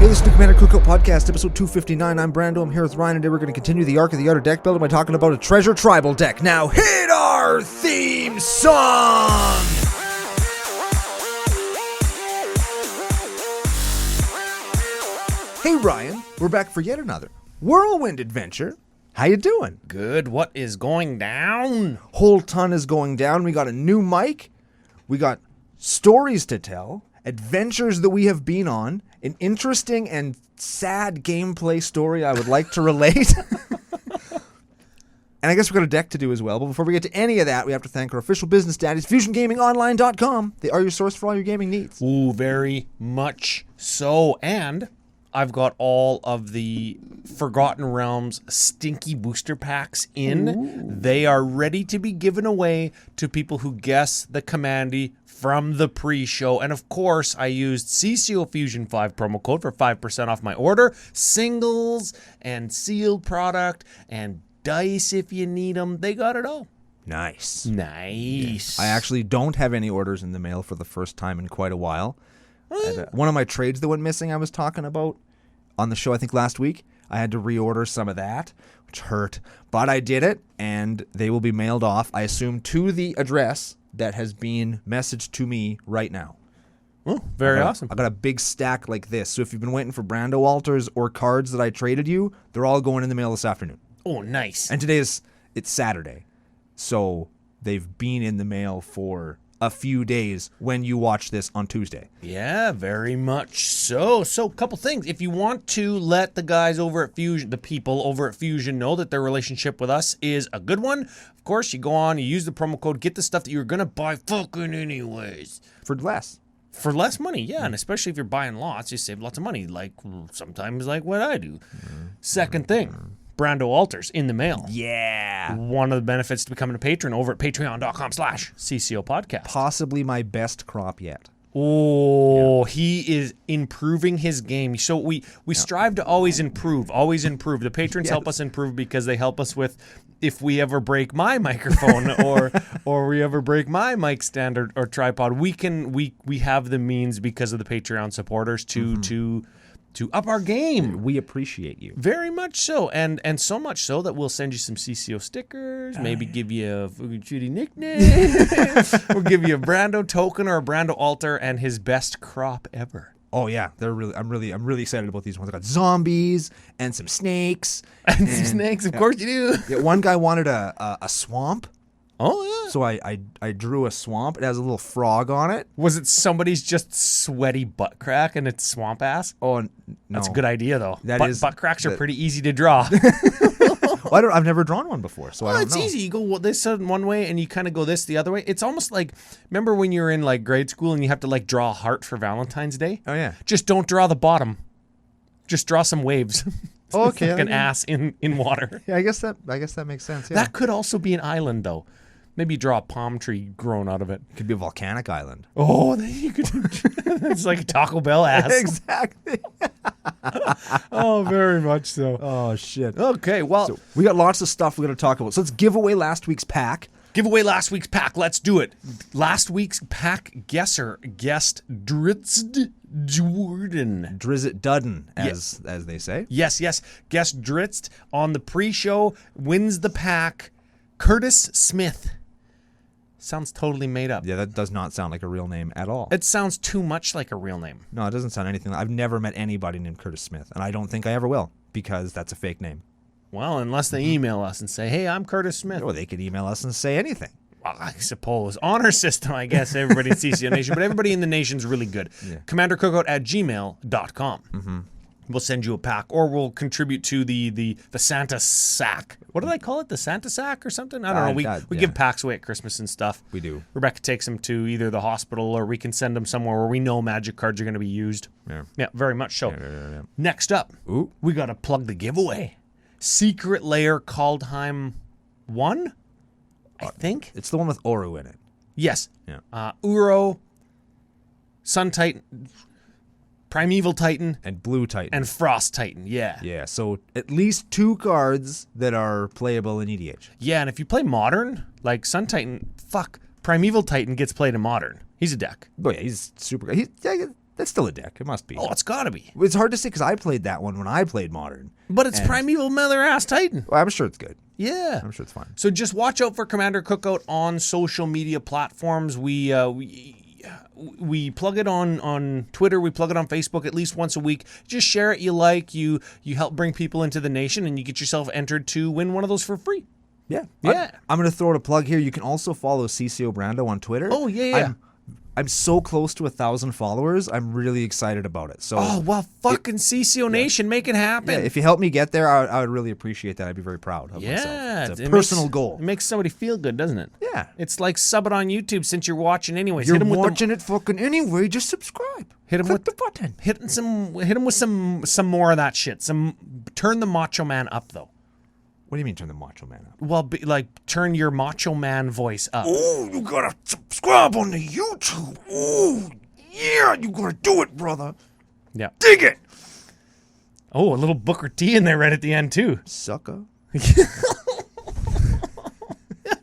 Hey, this is the Commander Cookout Podcast, episode 259. I'm Brando. I'm here with Ryan, and today we're going to continue the arc of the Outer Deck build by talking about a treasure tribal deck. Now, hit our theme song! Hey, Ryan. We're back for yet another whirlwind adventure. How you doing? Good. What is going down? Whole ton is going down. We got a new mic. We got stories to tell, adventures that we have been on, an interesting and sad gameplay story I would like to relate. And I guess we've got a deck to do as well. But before we get to any of that, we have to thank our official business daddies, FusionGamingOnline.com. They are your source for all your gaming needs. Ooh, very much so. And I've got all of the Forgotten Realms stinky booster packs in. Ooh. They are ready to be given away to people who guess the commandy from the pre-show. And of course, I used CCO Fusion 5 promo code for 5% off my order. Singles and sealed product and dice if you need them. They got it all. Nice. Nice. I actually don't have any orders in the mail for the first time in quite a while. One of my trades that went missing I was talking about on the show, I think last week, I had to reorder some of that, which hurt. But I did it, and they will be mailed off, I assume, to the address that has been messaged to me right now. Oh, very awesome. I got a big stack like this. So if you've been waiting for Brando altars or cards that I traded you, they're all going in the mail this afternoon. Oh, nice. And it's Saturday. So they've been in the mail for a few days when you watch this on Tuesday. Yeah, very much so. So, a couple things. If you want to let the guys over at Fusion, the people over at Fusion know that their relationship with us is a good one, of course, you go on, you use the promo code, get the stuff that you're going to buy fucking anyways. For less. For less money, yeah. And especially if you're buying lots, you save lots of money, like sometimes like what I do. Second thing. Brando altars in the mail. Yeah. One of the benefits to becoming a patron over at patreon.com/CCO Podcast. Possibly my best crop yet. Oh, yeah. He is improving his game. So we strive to always improve. The patrons help us improve because they help us with if we ever break my microphone or we ever break my mic stand or tripod, we have the means because of the Patreon supporters to up our game. We appreciate you. Very much so. And so much so that we'll send you some CCO stickers, maybe give you a shitty nickname. We'll give you a Brando token or a Brando altar and his best crop ever. Oh yeah, I'm really excited about these ones. I got zombies and some snakes. And some snakes, of course you do. Yeah, one guy wanted a swamp. Oh, yeah. So I drew a swamp. It has a little frog on it. Was it somebody's just sweaty butt crack and it's swamp ass? Oh, no. That's a good idea, though. Butt cracks are pretty easy to draw. Well, I've never drawn one before, so I don't know. It's easy. You go this one way and you kind of go this the other way. It's almost like, remember when you were in like grade school and you have to like draw a heart for Valentine's Day? Oh, yeah. Just don't draw the bottom. Just draw some waves. Oh, okay. Like an ass in water. Yeah, I guess that makes sense. Yeah. That could also be an island, though. Maybe draw a palm tree growing out of it. It could be a volcanic island. Oh, then you could. It's like a Taco Bell ass. Exactly. Oh, very much so. Oh, shit. Okay, well. So we got lots of stuff we're going to talk about. So let's give away last week's pack. Let's do it. Last week's pack guesser guessed Drizzt Jordan. Drizzt Dudden, as they say. Yes. Guessed Drizzt on the pre-show, wins the pack. Curtis Smith. Sounds totally made up. Yeah, that does not sound like a real name at all. It sounds too much like a real name. No, it doesn't sound anything like. I've never met anybody named Curtis Smith, and I don't think I ever will, because that's a fake name. Well, unless they email us and say, hey, I'm Curtis Smith. Or they could email us and say anything. Well, I suppose. Honor system, I guess, everybody in CCO Nation, but everybody in the nation's really good. Yeah. CommanderCookout@gmail.com. Mm-hmm. We'll send you a pack, or we'll contribute to the Santa sack. What do they call it? The Santa sack or something? I don't know. We give packs away at Christmas and stuff. We do. Rebecca takes them to either the hospital or we can send them somewhere where we know magic cards are going to be used. Yeah, very much so. Yeah. Next up, we got to plug the giveaway. Secret Lair Kaldheim 1, I think. It's the one with Uru in it. Yes. Yeah. Uro, Sun Titan, Primeval Titan, and Blue Titan, and Frost Titan. Yeah. So at least 2 cards that are playable in EDH. Yeah, and if you play Modern, like Sun Titan, Primeval Titan gets played in Modern. He's a deck. Oh yeah, he's super good. That's still a deck. It must be. Oh, it's got to be. It's hard to say because I played that one when I played Modern. But it's Primeval Mother Ass Titan. Well, I'm sure it's good. Yeah. I'm sure it's fine. So just watch out for Commander Cookout on social media platforms. We plug it on Twitter. We plug it on Facebook at least once a week. Just share it. You help bring people into the nation, and you get yourself entered to win one of those for free. Yeah. Yeah. I'm going to throw out a plug here. You can also follow CCO Brando on Twitter. Oh, yeah. I'm so close to 1,000 followers. I'm really excited about it. So, fucking CCO Nation, make it happen. Yeah, if you help me get there, I would really appreciate that. I'd be very proud of myself. It's a personal goal. It makes somebody feel good, doesn't it? Yeah. It's like sub it on YouTube since you're watching anyways. You're watching it fucking anyway. Just subscribe. Click with the button. Hit him with some more of that shit. Turn the Macho Man up though. What do you mean turn the Macho Man up? Well, turn your Macho Man voice up. Oh, you gotta subscribe on the YouTube. Oh, yeah, you gotta do it, brother. Yeah. Dig it. Oh, a little Booker T in there right at the end, too. Sucker. If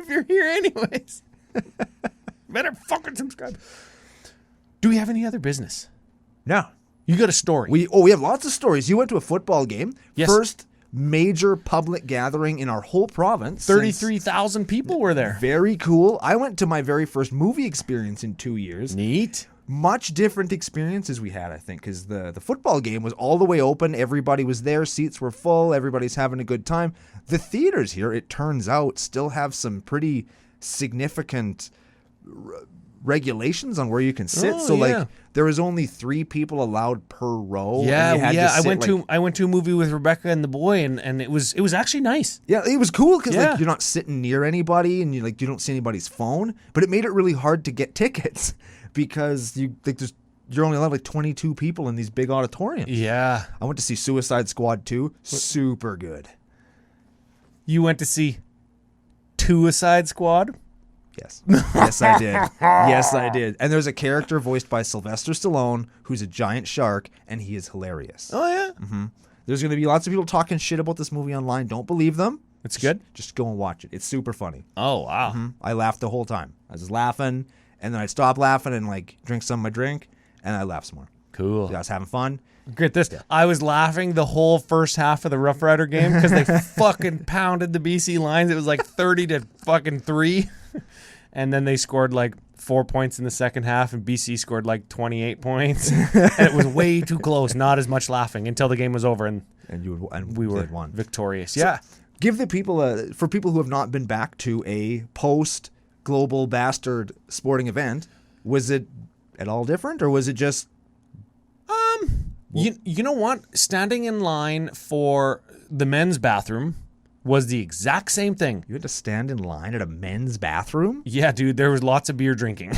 you're here anyways. Better fucking subscribe. Do we have any other business? No. You got a story. We have lots of stories. You went to a football game. Yes. First major public gathering in our whole province. 33,000 people were there. Very cool. I went to my very first movie experience in 2 years. Neat. Much different experiences we had, I think, because the football game was all the way open. Everybody was there. Seats were full. Everybody's having a good time. The theaters here, it turns out, still have some pretty significant regulations on where you can sit. There was only 3 people allowed per row. I went to a movie with Rebecca and the boy, and it was actually nice. Yeah, it was cool because you're not sitting near anybody, and you don't see anybody's phone. But it made it really hard to get tickets because you're only allowed 22 people in these big auditoriums. Yeah, I went to see Suicide Squad 2. Super good. You went to see Suicide Squad? Yes. Yes, I did. Yes, I did. And there's a character voiced by Sylvester Stallone who's a giant shark, and he is hilarious. Oh, yeah? Mm-hmm. There's going to be lots of people talking shit about this movie online. Don't believe them. It's good? Just go and watch it. It's super funny. Oh, wow. Mm-hmm. I laughed the whole time. I was just laughing, and then I'd stop laughing and drink some of my drink, and I laughed some more. Cool. I was having fun. Get this. Yeah. I was laughing the whole first half of the Rough Rider game because they fucking pounded the BC lines. It was 30-3. And then they scored 4 points in the second half, and BC scored 28 points. And it was way too close. Not as much laughing until the game was over, and we were victorious. Yeah. So give the people for people who have not been back to a post-Global Bastard sporting event, was it at all different, or was it just? You know what? Standing in line for the men's bathroom was the exact same thing. You had to stand in line at a men's bathroom? Yeah, dude, there was lots of beer drinking.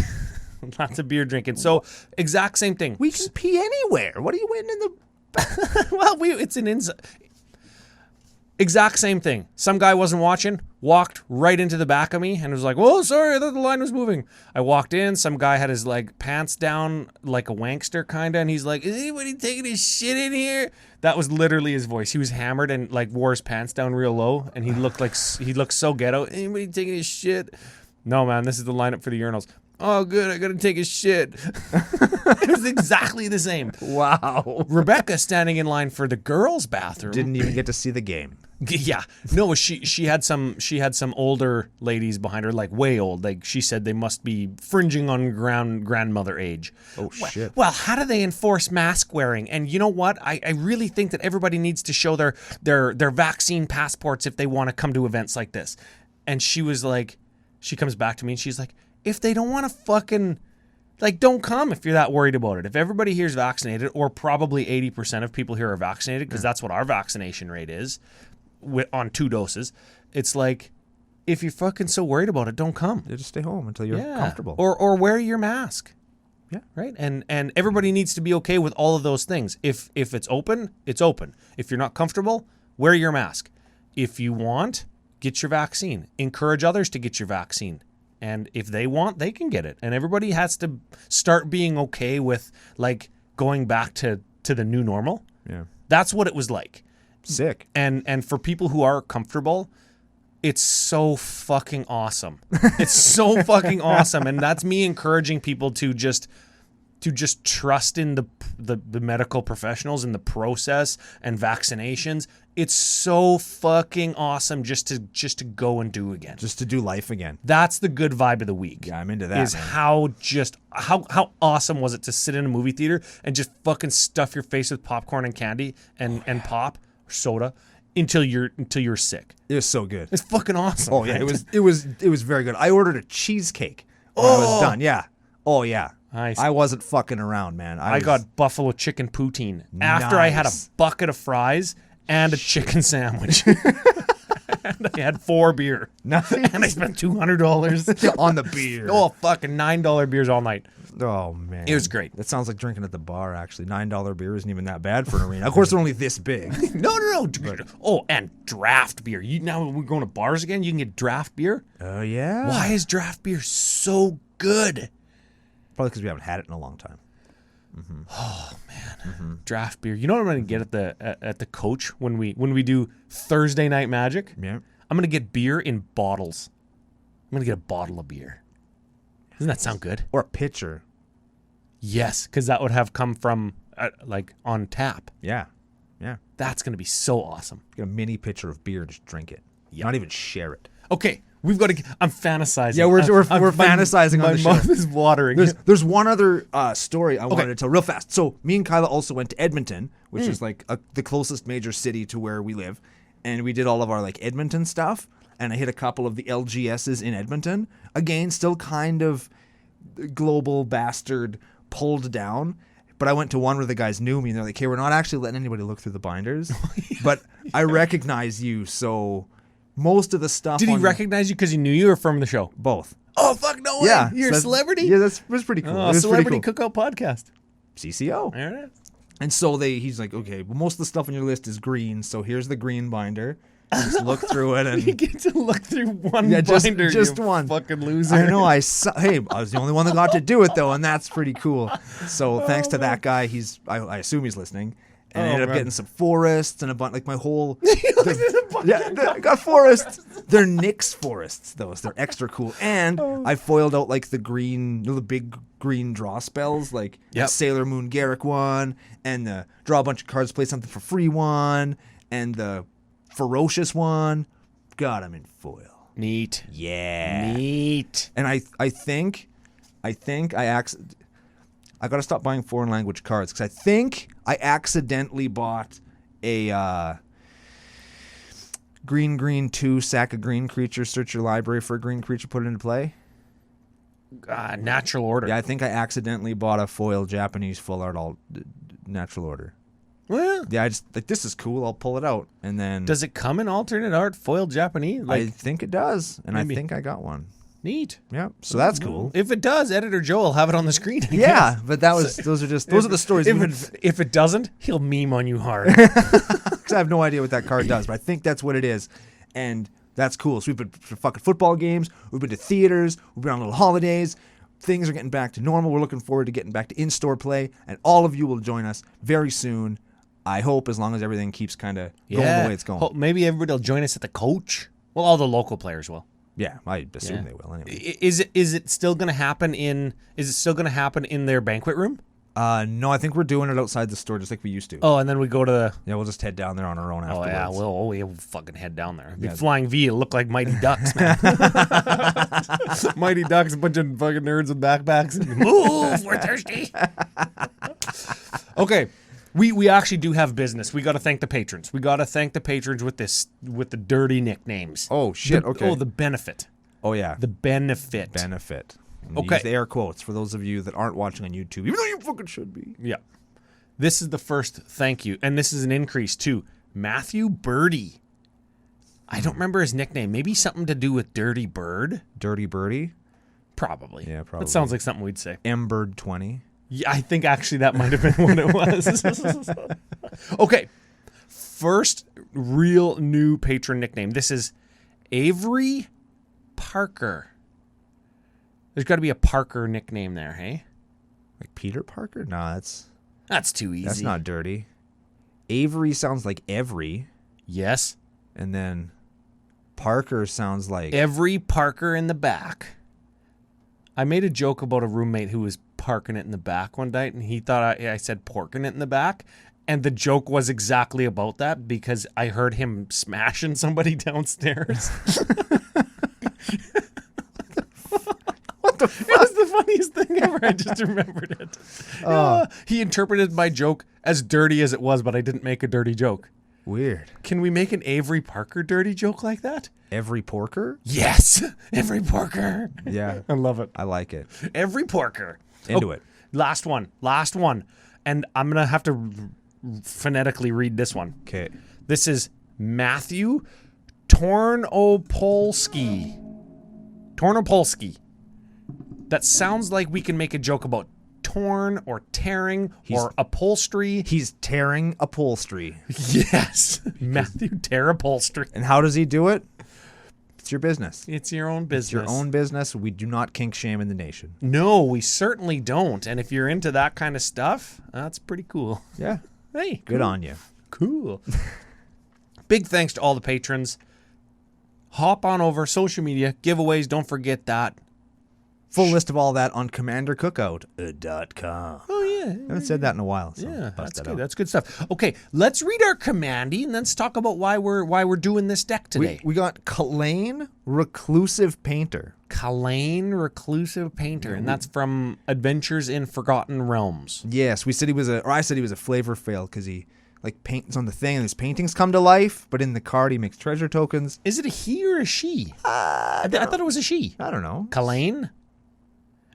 Lots of beer drinking. So, exact same thing. We can pee anywhere. What are you waiting in the... Well, it's an inside... Exact same thing. Some guy wasn't watching, walked right into the back of me, and was like, "Whoa, sorry, I thought the line was moving." I walked in, some guy had his pants down like a wankster kinda, and he's like, "Is anybody taking his shit in here?" That was literally his voice. He was hammered and wore his pants down real low, and he looked so ghetto. "Anybody taking his shit?" No, man, this is the lineup for the urinals. "Oh, good, I gotta take a shit." It was exactly the same. Wow. Rebecca standing in line for the girls' bathroom didn't even get to see the game. Yeah, no, she had some older ladies behind her, way old. She said they must be fringing on grandmother age. Oh shit. Well, how do they enforce mask wearing? And you know what? I really think that everybody needs to show their vaccine passports if they want to come to events like this. And she was she comes back to me and she's like, if they don't want to fucking, don't come if you're that worried about it. If everybody here is vaccinated, or probably 80% of people here are vaccinated, because that's what our vaccination rate is on 2 doses, it's if you're fucking so worried about it, don't come. You just stay home until you're comfortable. Or wear your mask. Yeah. Right? And everybody needs to be okay with all of those things. If it's open, it's open. If you're not comfortable, wear your mask. If you want, get your vaccine. Encourage others to get your vaccine. And if they want, they can get it. And everybody has to start being okay with going back to the new normal. Yeah. That's what it was like. Sick. And for people who are comfortable, it's so fucking awesome. It's so fucking awesome. And that's me encouraging people to to just trust in the medical professionals and the process and vaccinations. It's so fucking awesome just to go and do again. Just to do life again. That's the good vibe of the week. Yeah, I'm into that. Is man. how awesome was it to sit in a movie theater and just fucking stuff your face with popcorn and candy and pop or soda until you're sick. It was so good. It's fucking awesome. Oh yeah, it was very good. I ordered a cheesecake when I was done. Yeah. Oh yeah. Nice. I wasn't fucking around, man. I got buffalo chicken poutine after I had a bucket of fries and a chicken sandwich. And I had 4 beer. Nothing. And I spent $200 on the beer. Oh, fucking $9 beers all night. Oh man, It was great. That sounds like drinking at the bar. Actually, $9 beer isn't even that bad for an arena. Of course, they're only this big. No. Oh, and draft beer. Now we're going to bars again. You can get draft beer. Oh yeah. Why is draft beer so good? Probably because we haven't had it in a long time. Oh man, draft beer. You know what I'm going to get at the Coach when we do Thursday Night Magic? Yeah. I'm going to get beer in bottles. I'm going to get a bottle of beer. Doesn't that sound good? Or a pitcher. Yes, because that would have come from like on tap. Yeah. Yeah. That's going to be so awesome. Get a mini pitcher of beer and just drink it. Yep. Not even share it. Okay, we've got to. I'm fantasizing. Yeah, we're fantasizing on the show. My mouth is watering. There's one other story I wanted to tell real fast. So me and Kyla also went to Edmonton, which is like the closest major city to where we live, and we did all of our like Edmonton stuff. And I hit a couple of the LGSs in Edmonton. Again, still kind of global bastard pulled down. But I went to one where the guys knew me, and they're like, "Hey, we're not actually letting anybody look through the binders, but I recognize you, so." Most of the stuff. Did he recognize you because he knew you or from the show? Both. Oh fuck no way! Yeah, You're a celebrity. Yeah, that's pretty cool. Oh, celebrity Cookout Podcast. CCO. There it is. And so he's like, okay, well, most of the stuff on your list is green, so here's the green binder. Just look through it, and you get to look through one just binder. Just you one. Fucking loser. I know. Hey, I was the only one that got to do it though, and that's pretty cool. So thanks to that guy, I assume he's listening. And I ended up getting some forests and a bunch, like my whole. I got forests. They're Nyx forests, though. So they're extra cool. And I foiled out like the big green draw spells, like the Sailor Moon Garrick one, and the draw a bunch of cards, play something for free one, and the ferocious one. God, I'm in foil. Neat. Yeah. Neat. And I think I got to stop buying foreign language cards because I think I accidentally bought a green 2 sack a green creature, search your library for a green creature, put it into play. Natural order. Yeah, I think I accidentally bought a foil Japanese full art all natural order. Well, Yeah, I just like this is cool. I'll pull it out and then. does it come in alternate art foiled Japanese? I think it does, and maybe. I think I got one. Neat. Yeah, so that's cool. If it does, Editor Joe will have it on the screen. I Yeah, guess. but those are the stories. If it doesn't, he'll meme on you hard. Because I have no idea what that card does, but I think that's what it is, and that's cool. So we've been to fucking football games, we've been to theaters, we've been on little holidays. Things are getting back to normal. We're looking forward to getting back to in-store play, and all of you will join us very soon. I hope, as long as everything keeps kind of going the way it's going. Maybe everybody will join us at the Coach. Well, all the local players will. Yeah, I assume they will anyway. Is it still going to happen in their banquet room? No, I think we're doing it outside the store just like we used to. Oh, and then we go to the. Yeah, we'll just head down there on our own Oh afterwards. yeah, we'll fucking head down there. Be flying V. It'll look like Mighty Ducks, man. Mighty Ducks, a bunch of fucking nerds with backpacks. Move, we're thirsty. Okay. We actually do have business. We got to thank the patrons. We got to thank the patrons with the dirty nicknames. Oh shit! Okay. The benefit. Oh yeah. The benefit. Benefit. Okay. Use the air quotes for those of you that aren't watching on YouTube, even though you fucking should be. Yeah. This is the first thank you, and this is an increase too. Matthew Birdie. I don't remember his nickname. Maybe something to do with Dirty Bird. Dirty Birdie. Probably. Yeah, probably. That sounds like something we'd say. Mbird 20. Yeah, I think actually that might have been what it was. Okay. First real new patron nickname. This is Avery Parker. There's got to be a Parker nickname there, hey? Like Peter Parker? No, That's too easy. that's not dirty. Avery sounds like every, Yes. and then Parker sounds like Every Parker in the back. I made a joke about a roommate who was parking it in the back one night, and he thought I said porking it in the back. And the joke was exactly about that because I heard him smashing somebody downstairs. What the It was the funniest thing ever. I just remembered it. He interpreted my joke as dirty as it was, but I didn't make a dirty joke. Weird. Can we make an Avery Parker dirty joke like that? Every porker? Yes, Avery Parker. Yeah. I love it. I like it. Avery Parker. Into it. Last one. And I'm going to have to phonetically read this one. Okay. This is Matthew Tornopolsky. That sounds like we can make a joke about torn or tearing or upholstery. He's tearing upholstery. Yes. Matthew tear upholstery. And how does he do it? It's your business. It's your own business. It's your own business. We do not kink shame in the nation. No, we certainly don't. And if you're into that kind of stuff, that's pretty cool. Yeah. Hey, Good on you. Cool. Big thanks to all the patrons. Hop on over social media, giveaways, don't forget that. Full list of all that on commandercookout.com. Oh, yeah. I haven't said that in a while. So Yeah, bust that's that good. out. That's good stuff. Okay, let's read our commandy and let's talk about why we're doing this deck today. We got Kalain Reclusive Painter. Kalain Reclusive Painter, and that's from Adventures in Forgotten Realms. Yes, I said he was a flavor fail because he like paints on the thing and his paintings come to life, but in the card he makes treasure tokens. Is it a he or a she? I thought it was a she. I don't know. Kalain.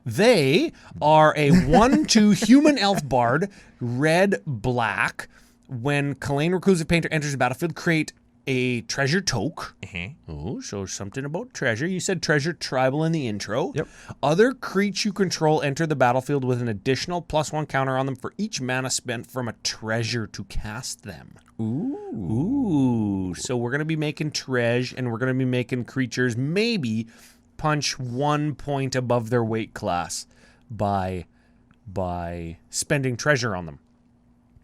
They are a 1/2 human elf bard, red-black. When Kalain Reclusive Painter enters the battlefield, create a treasure toke. Oh, so something about treasure. You said treasure tribal in the intro. Yep. Other creatures you control enter the battlefield with an additional +1 counter on them for each mana spent from a treasure to cast them. Ooh. So we're going to be making treasure, and we're going to be making creatures maybe punch 1 point above their weight class by spending treasure on them.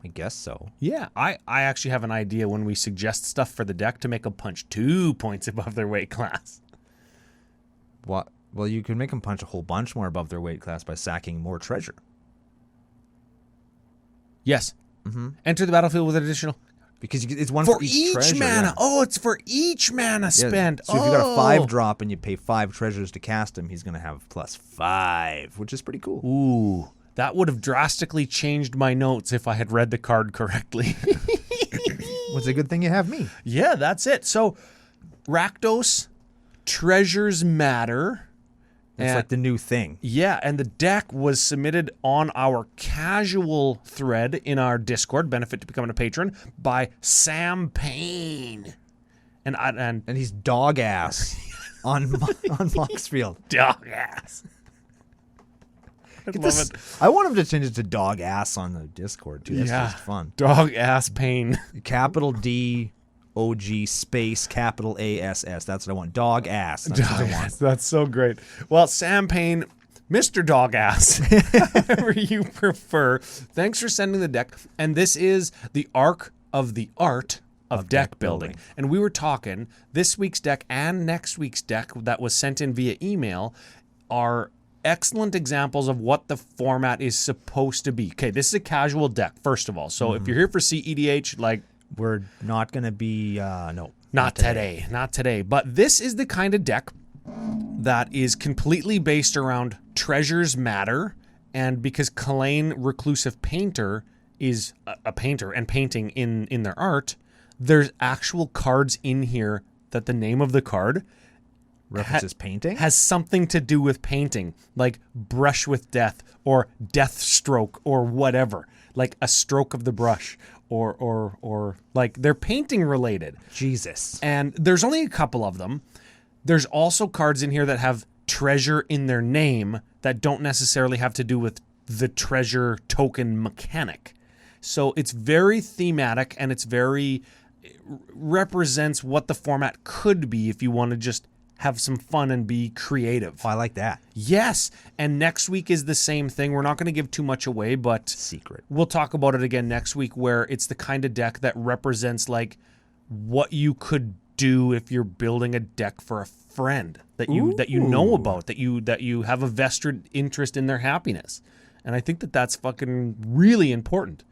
I guess so. Yeah, I actually have an idea when we suggest stuff for the deck to make them punch 2 points above their weight class. What? Well, you can make them punch a whole bunch more above their weight class by sacking more treasure. Yes. Enter the battlefield with an additional... Because it's one For for each treasure. mana. Yeah. Oh, it's for each mana spent. So if you got a 5-drop and you pay 5 treasures to cast him, he's going to have +5, which is pretty cool. Ooh, that would have drastically changed my notes if I had read the card correctly. What's a good thing you have me? Yeah, that's it. So, Rakdos, treasures matter. It's like the new thing. Yeah, and the deck was submitted on our casual thread in our Discord, benefit to becoming a patron, by Sam Payne. And he's dog ass on Moxfield. dog ass. I love it. I want him to change it to dog ass on the Discord too. That's just fun. Dog ass Payne. Capital D OG space capital ASS. That's what I want. Dog ass. That's what I want. That's so great. Well, Sam Payne, Mr. Dog Ass, however you prefer. Thanks for sending the deck. And this is the arc of the art of deck building. And we were talking this week's deck and next week's deck that was sent in via email are excellent examples of what the format is supposed to be. Okay, this is a casual deck, first of all. So if you're here for CEDH, like, we're not going to be, no. Not today. Not today. But this is the kind of deck that is completely based around treasures matter. And because Kalain Reclusive Painter is a painter and painting in their art, there's actual cards in here that the name of the card references painting? Has something to do with painting, like brush with death or death stroke or whatever, like a stroke of the brush. Or like they're painting related. Jesus. And there's only a couple of them. There's also cards in here that have treasure in their name that don't necessarily have to do with the treasure token mechanic. So it's very thematic and it represents what the format could be if you want to just have some fun and be creative. Oh, I like that. Yes. And next week is the same thing. We're not going to give too much away, but secret. We'll talk about it again next week, where it's the kind of deck that represents like what you could do if you're building a deck for a friend that you know about, that you have a vested interest in their happiness. And I think that that's fucking really important.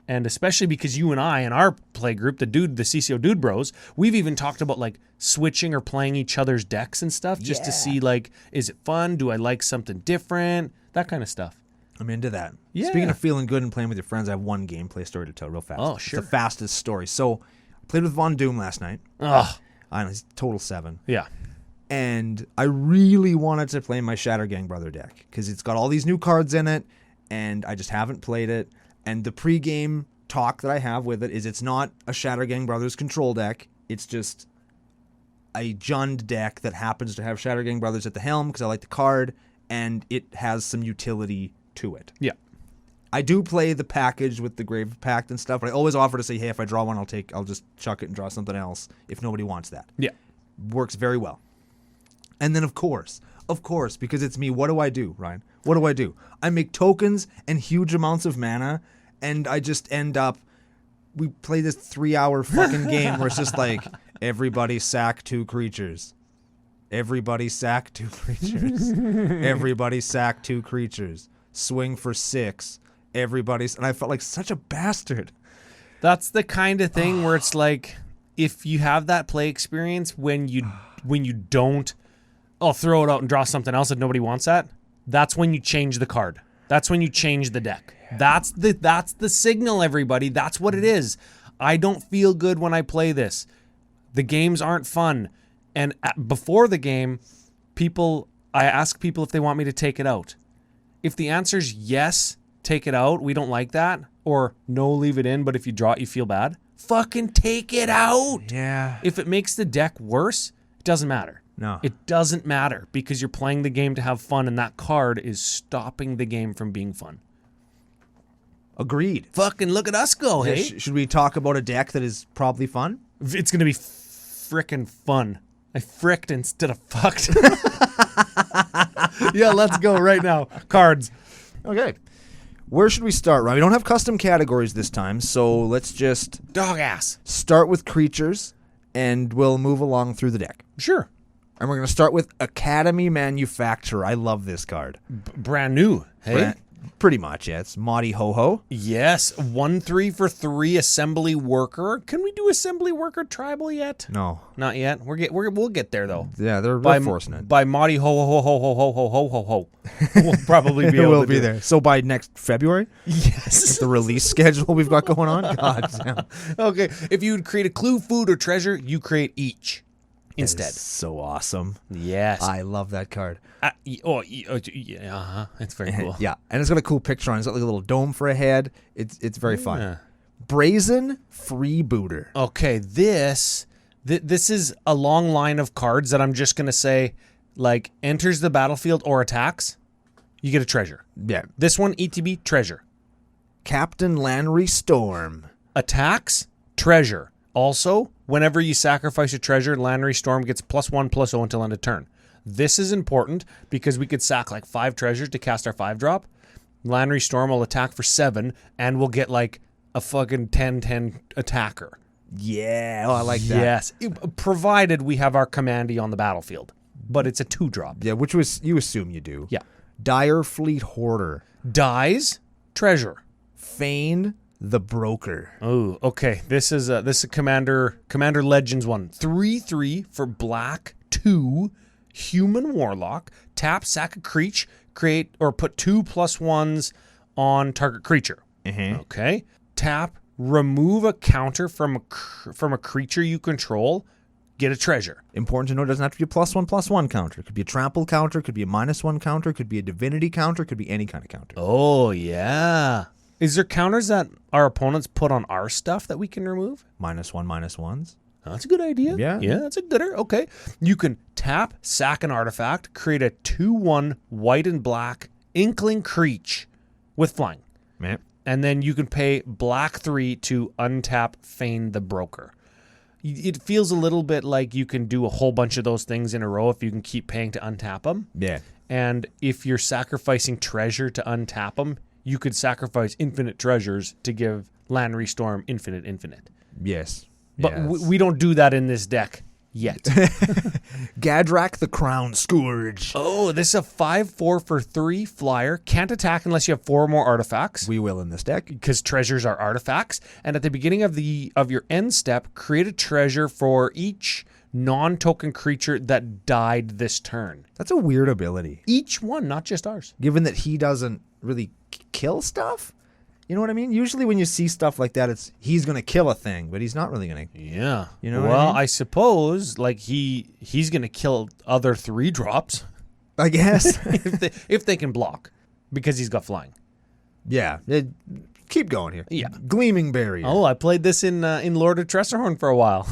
And especially because you and I in our play group, the CCO Dude Bros, we've even talked about like switching or playing each other's decks and stuff just to see like, is it fun? Do I like something different? That kind of stuff. I'm into that. Yeah. Speaking of feeling good and playing with your friends, I have one gameplay story to tell real fast. Oh, sure. It's the fastest story. So I played with Von Doom last night. Ugh. I know, he's total 7. Yeah. And I really wanted to play my Shatter Gang Brother deck because it's got all these new cards in it, and I just haven't played it. And the pregame talk that I have with it is it's not a Shatter Gang Brothers control deck. It's just a Jund deck that happens to have Shatter Gang Brothers at the helm because I like the card, and it has some utility to it. Yeah. I do play the package with the Grave Pact and stuff, but I always offer to say, hey, if I draw one, I'll just chuck it and draw something else if nobody wants that. Yeah. Works very well. And then, of course, because it's me, what do I do, Ryan? What do I do? I make tokens and huge amounts of mana, and I just end up... We play this 3-hour fucking game where it's just like, everybody sack 2 creatures. Everybody sack 2 creatures. Everybody sack 2 creatures. Swing for 6. Everybody's... And I felt like such a bastard. That's the kind of thing where it's like, if you have that play experience when you don't... I'll throw it out and draw something else if nobody wants that. That's when you change the card. That's when you change the deck. That's the signal, everybody. That's what it is. I don't feel good when I play this. The games aren't fun. And before the game, I ask people if they want me to take it out. If the answer's yes, take it out, we don't like that, or no, leave it in, but if you draw it, you feel bad, fucking take it out. Yeah. If it makes the deck worse, it doesn't matter. No. It doesn't matter because you're playing the game to have fun, and that card is stopping the game from being fun. Agreed. Fucking look at us go, Yeah, hey? should we talk about a deck that is probably fun? It's going to be frickin' fun. I fricked instead of fucked. Yeah, let's go right now. Cards. Okay. Where should we start, Ryan? We don't have custom categories this time, so let's just Dog ass. start with creatures, and we'll move along through the deck. Sure. And we're going to start with Academy Manufacturer. I love this card. Brand new, hey? Pretty much, yeah. It's Madi Ho-Ho. Yes, 1/3 for 3 assembly worker. Can we do assembly worker tribal yet? No. Not yet. We'll get there though. Yeah, they're forcing it. By Madi ho ho ho ho ho ho ho ho ho. We'll probably be able We'll to be do there. So by next February? Yes. The release schedule we've got going on? God damn. Okay. If you would create a clue, food, or treasure, you create each instead. That is so awesome. Yes. I love that card. Yeah. It's very cool. Yeah, and it's got a cool picture on it. It's got like a little dome for a head. It's very Yeah. fun. Brazen Freebooter. Okay, this is a long line of cards that I'm just going to say, like, enters the battlefield or attacks, you get a treasure. Yeah. This one, ETB, treasure. Captain Lanry Storm. Attacks, treasure. Also, whenever you sacrifice a treasure, Lanry Storm gets +1/+0 until end of turn. This is important because we could sack like 5 treasures to cast our 5-drop. Lanry Storm will attack for 7, and we'll get like a fucking 10/10 attacker. Yeah, I like that. Yes, provided we have our commandy on the battlefield. But it's a 2-drop. Yeah, which was you assume you do. Yeah. Dire Fleet Hoarder. Dies, treasure. Fane the Broker. Oh, okay. This is Commander Legends one. 3/3 for black 2 human warlock. Tap, sack a creature, create or put 2+1s on target creature. Okay. Tap, remove a counter from a creature you control. Get a treasure. Important to know, it doesn't have to be a +1/+1 counter. It could be a trample counter, it could be a -1 counter, it could be a divinity counter, it could be any kind of counter. Oh, yeah. Is there counters that our opponents put on our stuff that we can remove? -1/-1s. Oh, that's a good idea. Yeah. Yeah, that's a gooder. Okay. You can tap, sack an artifact, create a 2/1 white and black inkling creature with flying. Yeah. And then you can pay black 3 to untap Fane the Broker. It feels a little bit like you can do a whole bunch of those things in a row if you can keep paying to untap them. Yeah. And if you're sacrificing treasure to untap them, you could sacrifice infinite treasures to give Lanry Storm infinite. Yes. But Yes. we don't do that in this deck. Yet. Gadrak the Crown Scourge. Oh, this is a 5/4 for 3 flyer. Can't attack unless you have 4 or more artifacts. We will in this deck. Because treasures are artifacts. And at the beginning of your end step, create a treasure for each non-token creature that died this turn. That's a weird ability. Each one, not just ours. Given that he doesn't really kill stuff? You know what I mean? Usually when you see stuff like that, it's he's going to kill a thing, but he's not really going to. Yeah. You know well, what I mean? I suppose like he's going to kill other 3-drops I guess. if they can block because he's got flying. Yeah. Keep going here. Yeah. Gleaming Barrier. Oh, I played this in Lord of Tressorhorn for a while.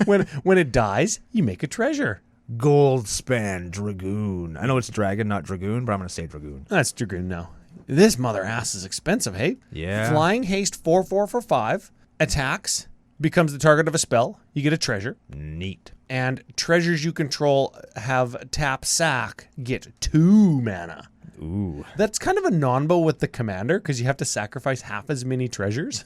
when it dies, you make a treasure. Goldspan Dragoon. I know it's Dragon, not Dragoon, but I'm going to say Dragoon. That's Dragoon now. This mother ass is expensive, hey? Yeah. Flying haste 4/4 for 5. Attacks. Becomes the target of a spell. You get a treasure. Neat. And treasures you control have tap sack. Get 2 mana. Ooh. That's kind of a non-bo with the commander because you have to sacrifice half as many treasures.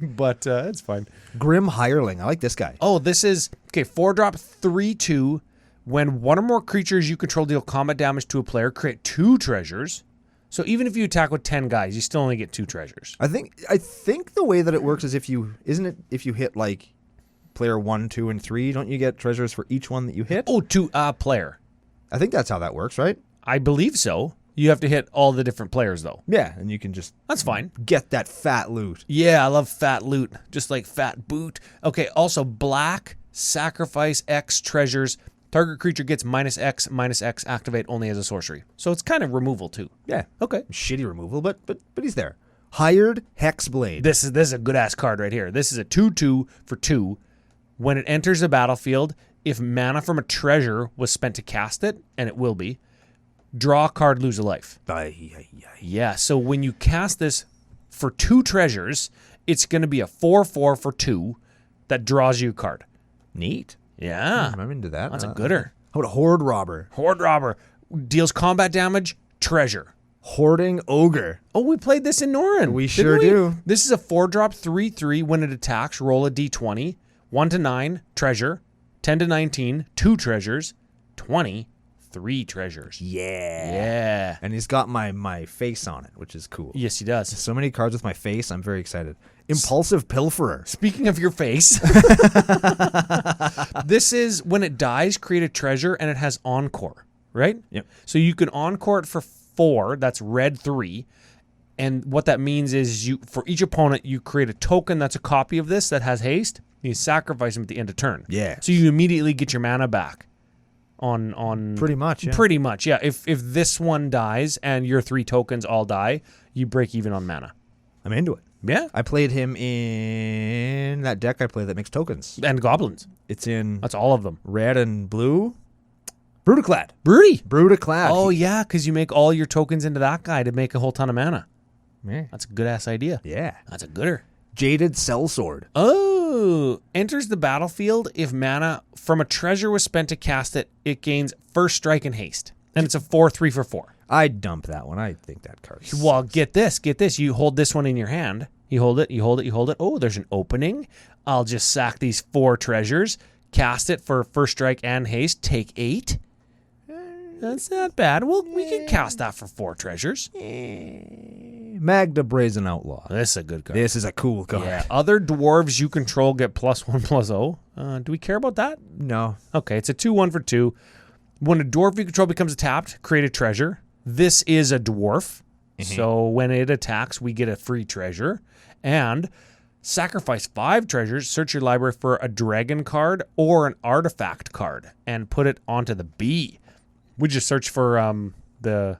But it's fine. Grim Hireling. I like this guy. Oh, this is... Okay, 4-drop 3/2. When one or more creatures you control deal combat damage to a player, create 2 treasures. So even if you attack with 10 guys, you still only get 2 treasures. I think the way that it works is if you hit like player 1, 2, and 3, don't you get treasures for each one that you hit? Oh, to a player. I think that's how that works, right? I believe so. You have to hit all the different players, though. Yeah, and you can just That's fine. get that fat loot. Yeah, I love fat loot. Just like fat boot. Okay, also black, sacrifice X treasures. Target creature gets -X activate only as a sorcery. So it's kind of removal, too. Yeah. Okay. Shitty removal, but he's there. Hired Hexblade. This is a good-ass card right here. This is a 2/2 for 2. When it enters the battlefield, if mana from a treasure was spent to cast it, and it will be, draw a card, lose a life. Yeah, so when you cast this for 2 treasures, it's going to be a 4/4 for 2 that draws you a card. Neat. Yeah. I'm into that. That's a gooder. How about Horde Robber? Horde Robber. Deals combat damage, treasure. Hoarding Ogre. Oh, we played this in Norin. We sure do. This is a 4-drop 3/3. When it attacks, roll a d20. 1 to 9, treasure. 10 to 19, 2 treasures. 20, 3 treasures. Yeah. And he's got my face on it, which is cool. Yes, he does. So many cards with my face. I'm very excited. Impulsive Pilferer. Speaking of your face, this is when it dies, create a treasure, and it has Encore, right? Yep. So you can Encore it for 4. That's red 3. And what that means is for each opponent, you create a token that's a copy of this that has haste. You sacrifice them at the end of turn. Yeah. So you immediately get your mana back. On Pretty much, yeah. Pretty much, yeah. If this one dies and your 3 tokens all die, you break even on mana. I'm into it. Yeah. I played him in that deck I play that makes tokens. And goblins. It's in That's all of them. red and blue. Brutaclad. Broody. Brutaclad. Oh, yeah, because you make all your tokens into that guy to make a whole ton of mana. Yeah. That's a good-ass idea. Yeah. That's a gooder. Jaded Sellsword. Oh, enters the battlefield. If mana from a treasure was spent to cast it, it gains first strike and haste. And it's a 4/3 for 4. I'd dump that one. I think that card. Well, get this. You hold this one in your hand. You hold it. Oh, there's an opening. I'll just sack these 4 treasures, cast it for first strike and haste, take 8. That's not bad. Well, we can cast that for 4 treasures. Magda Brazen Outlaw. This is a good card. This is a cool card. Yeah. Other dwarves you control get +1/+0. Do we care about that? No. Okay, it's a 2/1 for 2. When a dwarf you control becomes tapped, create a treasure. This is a dwarf. So when it attacks, we get a free treasure. And sacrifice 5 treasures, search your library for a dragon card or an artifact card, and put it onto the B. We just search for the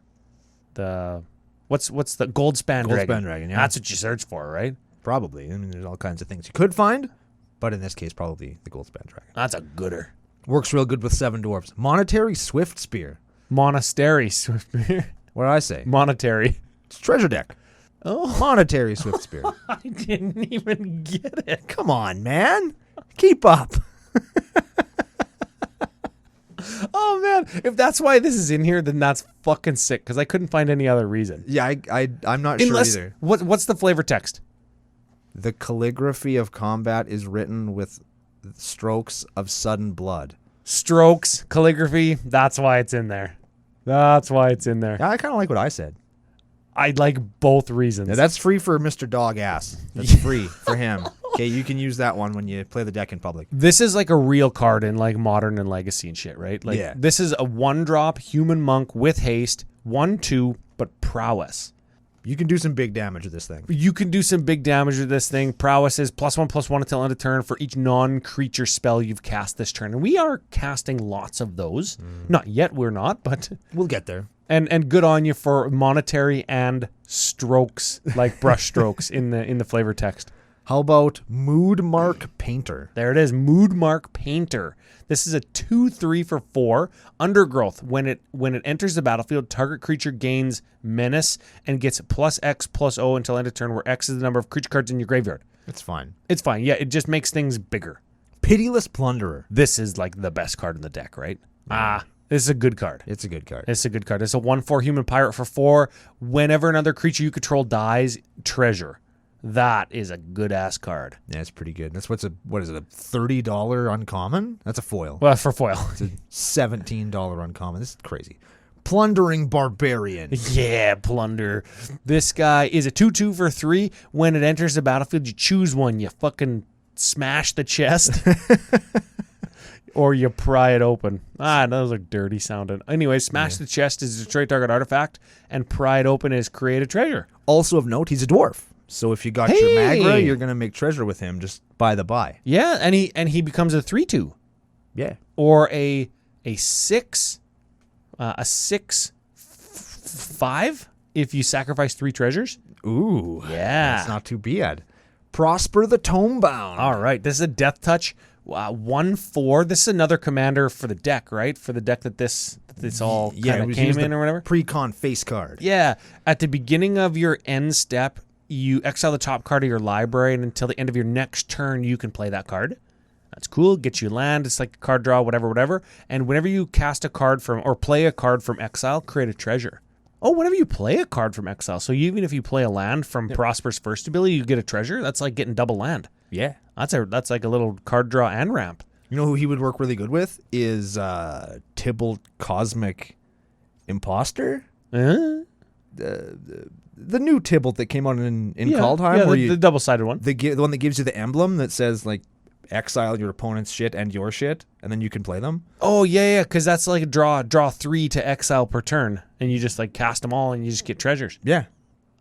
what's the Goldspan Dragon? Goldspan Dragon, yeah. That's what you search for, right? Probably. I mean, there's all kinds of things you could find, but in this case, probably the Goldspan Dragon. That's a gooder. Works real good with 7 dwarves. Monetary Swift Spear. Monastery Swift Spear. What did I say? Monetary. It's treasure deck. Oh, Monetary Swift Spear. I didn't even get it. Come on, man. Keep up. Oh man, if that's why this is in here, then that's fucking sick. Because I couldn't find any other reason. Yeah, I'm not sure either. What's the flavor text? The calligraphy of combat is written with Strokes of Sudden Blood. Strokes, calligraphy, that's why it's in there. That's why it's in there. Yeah, I kind of like what I said. I like both reasons. Yeah, that's free for Mr. Dog Ass. That's free for him. Okay, you can use that one when you play the deck in public. This is like a real card in like Modern and Legacy and shit, right? Like, yeah. This is a 1-drop human monk with haste, 1/2, but prowess. You can do some big damage with this thing. You can do some big damage with this thing. Prowess is +1/+1 until end of turn for each non-creature spell you've cast this turn. And we are casting lots of those. Not yet, we're not, but We'll get there. and good on you for monetary and strokes, like brush strokes in the flavor text. How about Mood Mark Painter? There it is, Mood Mark Painter. This is a 2/3 for 4 undergrowth. When it enters the battlefield, target creature gains menace and gets +X/+O until end of turn, where X is the number of creature cards in your graveyard. It's fine. It's fine. Yeah, it just makes things bigger. Pitiless Plunderer. This is like the best card in the deck, right? This is a good card. It's a good card. It's a good card. It's a 1/4 human pirate for 4. Whenever another creature you control dies, treasure. That is a good ass card. Yeah, it's pretty good. That's what is it, a $30 uncommon? That's a foil. Well, for foil. It's a $17 uncommon. This is crazy. Plundering Barbarian. Yeah, plunder. This guy is a 2/2 for 3. When it enters the battlefield, you choose one. You fucking smash the chest. Or you pry it open. Those are dirty sounding. Anyway, smash the chest is destroy target artifact, and pry it open is create a treasure. Also of note, he's a dwarf. So if you got your Magra, you're going to make treasure with him just by the by. Yeah, and he becomes a 3/2. Yeah. Or a 6/5 if you sacrifice 3 treasures. Ooh. Yeah. That's not too bad. Prosper the Tomebound. All right, this is a Death Touch. 1/4. This is another commander for the deck, right? For the deck that this all kind of came in or whatever. Pre-con face card. Yeah. At the beginning of your end step, you exile the top card of your library, and until the end of your next turn, you can play that card. That's cool. Gets you land. It's like a card draw, whatever. And whenever you cast a card from or play a card from exile, create a treasure. Oh, whenever you play a card from exile. So even if you play a land from Prosper's first ability, you get a treasure. That's like getting double land. Yeah. That's like a little card draw and ramp. You know who he would work really good with is Tybalt Cosmic Imposter. The new Tybalt that came out in Kaldheim. Yeah, the double-sided one. The one that gives you the emblem that says like exile your opponent's shit and your shit, and then you can play them. Oh yeah, because that's like a draw 3 to exile per turn, and you just like cast them all, and you just get treasures. Yeah.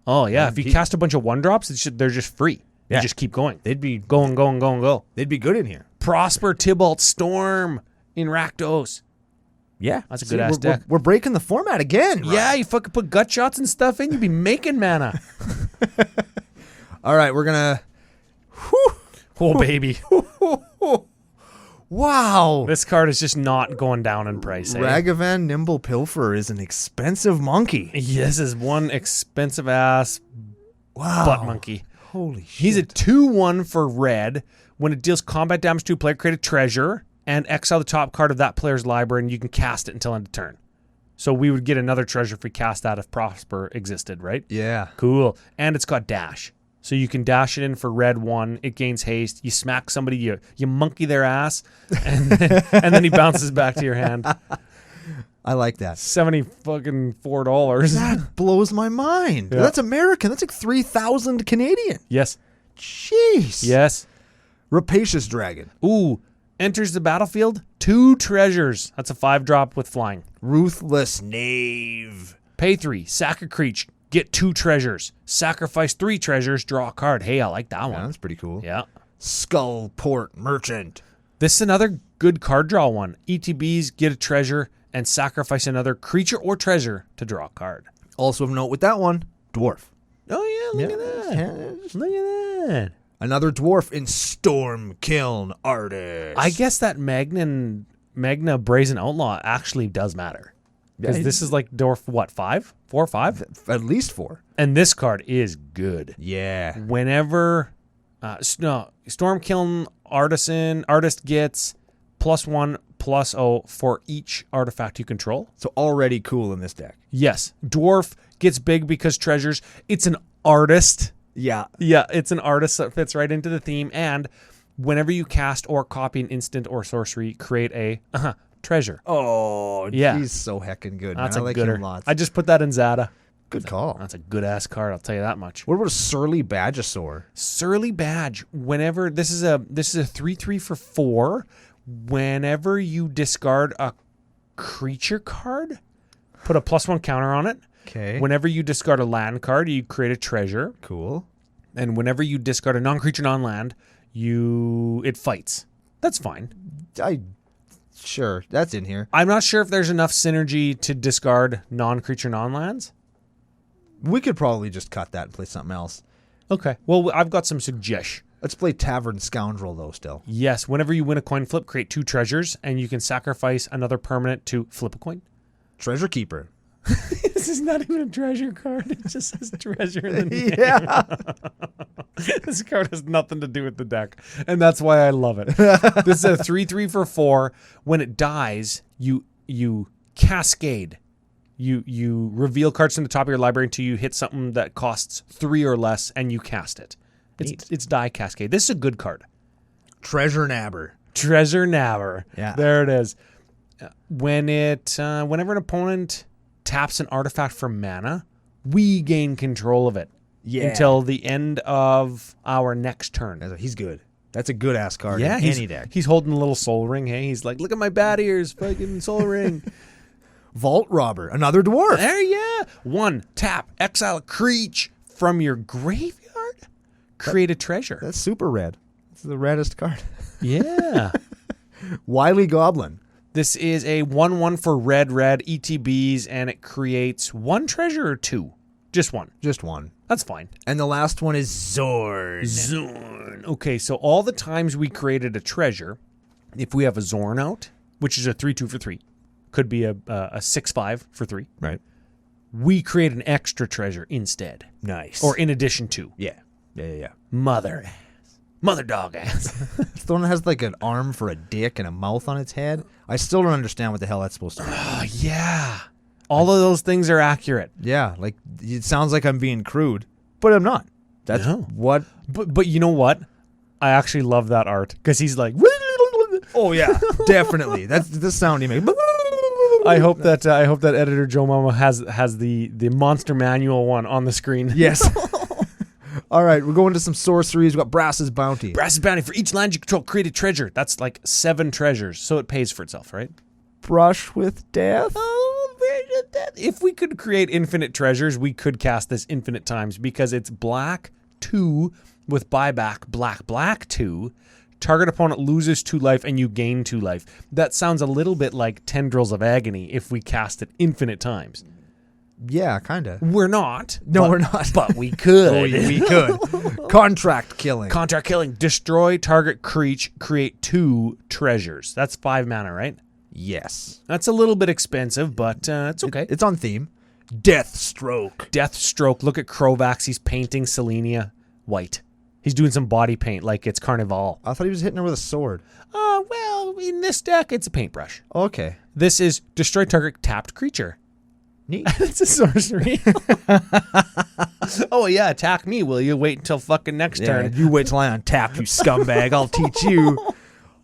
Oh yeah, if you cast a bunch of 1-drops, they're just free. Yeah. You just keep going. They'd be Go. They'd be good in here. Prosper Tybalt Storm in Rakdos. Yeah, That's a good ass deck. We're breaking the format again. Right? Yeah, you fucking put gut shots and stuff in, you'd be making mana. All right, we're gonna. Oh baby, wow! this card is just not going down in price. Ragavan Nimble Pilfer is an expensive monkey. This is one expensive ass butt monkey. Holy shit! He's a 2/1 for red. When it deals combat damage to a player, create a treasure and exile the top card of that player's library, and you can cast it until end of turn. So we would get another treasure if we cast that if Prosper existed, right? Yeah. Cool. And it's got dash. So you can dash it in for red 1. It gains haste. You smack somebody, you monkey their ass, and then he bounces back to your hand. I like that. $74. That blows my mind. Yeah. That's American. That's like 3,000 Canadian. Yes. Jeez. Yes. Rapacious Dragon. Ooh. Enters the battlefield. 2 treasures. That's a 5-drop with flying. Ruthless Knave. Pay 3. Sack a creature. Get 2 treasures. Sacrifice 3 treasures. Draw a card. Hey, I like that Yeah, one. that's pretty cool. Yeah. Skullport Merchant. This is another good card draw one. ETBs, get a treasure, and sacrifice another creature or treasure to draw a card. Also of note with that one, dwarf. Oh, yeah, look at that. Look at that. Another dwarf in Storm Kiln Artist. I guess that Magna Brazen Outlaw actually does matter. Because this is like dwarf, what, 5? 4 or 5? At least 4. And this card is good. Yeah. Whenever Storm Kiln Artist gets +1/+0 for each artifact you control. So already cool in this deck. Yes. Dwarf gets big because treasures. It's an artist. Yeah. Yeah, it's an artist that fits right into the theme. And Whenever you cast or copy an instant or sorcery, create a treasure. Oh, Yeah. he's so heckin' good. That's man. a I like gooder. him lots. I just put that in Zada. Good call. That's a good ass card. I'll tell you that much. What about a Surly Badgesaur? Surly Badge. Whenever this is a 3/3 for 4. Whenever you discard a creature card, put a +1 counter on it. Okay. Whenever you discard a land card, you create a treasure. Cool. And whenever you discard a non-creature, non-land, it fights. That's fine. Sure, that's in here. I'm not sure if there's enough synergy to discard non-creature, non-lands. We could probably just cut that and play something else. Okay. Well, I've got some suggestions. Let's play Tavern Scoundrel, though, still. Yes. Whenever you win a coin flip, create 2 treasures, and you can sacrifice another permanent to flip a coin. Treasure Keeper. This is not even a treasure card. It just says treasure in the name. Yeah. This card has nothing to do with the deck, and that's why I love it. This is a 3/3 for 4. When it dies, you cascade. You reveal cards from the top of your library until you hit something that costs 3 or less, and you cast it. It's die cascade. This is a good card. Treasure Nabber. Treasure Nabber. Yeah. There it is. Whenever an opponent taps an artifact for mana, we gain control of it. Yeah. Until the end of our next turn. He's good. That's a good ass card Yeah, in any deck. He's holding a little soul ring. Hey, he's like, look at my bat ears, fucking soul ring. Vault Robber, another dwarf. There, yeah. 1, tap, exile a creature from your graveyard, create a treasure. That's super red. It's the reddest card. Yeah. Wily Goblin. This is a 1/1 for red ETBs, and it creates 1 treasure or 2? Just 1. Just 1. That's fine. And the last one is Zorn. Zorn. Okay, so all the times we created a treasure, if we have a Zorn out, which is a 3/2 for 3, could be a 6/5 for 3. Right. We create an extra treasure instead. Nice. Or in addition to. Yeah. Mother dog ass. It's the one that has like an arm for a dick and a mouth on its head. I still don't understand what the hell that's supposed to be. Oh, yeah. All of those things are accurate. Yeah, like it sounds like I'm being crude, but I'm not. That's what. But you know what? I actually love that art because he's like. Oh yeah, definitely. That's the sound he makes. I hope that editor Joe Mama has the monster manual one on the screen. Yes. All right, we're going to some sorceries. We've got Brass's Bounty. Brass's Bounty. For each land you control, create a treasure. That's like 7 treasures, so it pays for itself, right? Brush with Death. If we could create infinite treasures, we could cast this infinite times because it's black 2 with buyback black 2. Target opponent loses 2 life and you gain 2 life. That sounds a little bit like Tendrils of Agony if we cast it infinite times. Yeah, kind of. We're not. We're not. But we could. Oh, we could. Contract killing. Contract killing. Destroy target creature. Create 2 treasures. That's 5 mana, right? Yes. That's a little bit expensive, but it's okay. It's on theme. Deathstroke. Deathstroke. Look at Krovax. He's painting Selenia white. He's doing some body paint like it's Carnival. I thought he was hitting her with a sword. Well, in this deck, it's a paintbrush. Okay. This is destroy target tapped creature. Neat. It's a sorcery. Oh, yeah, attack me, will you? Wait until fucking next turn. You wait till I untap, you scumbag. I'll teach you.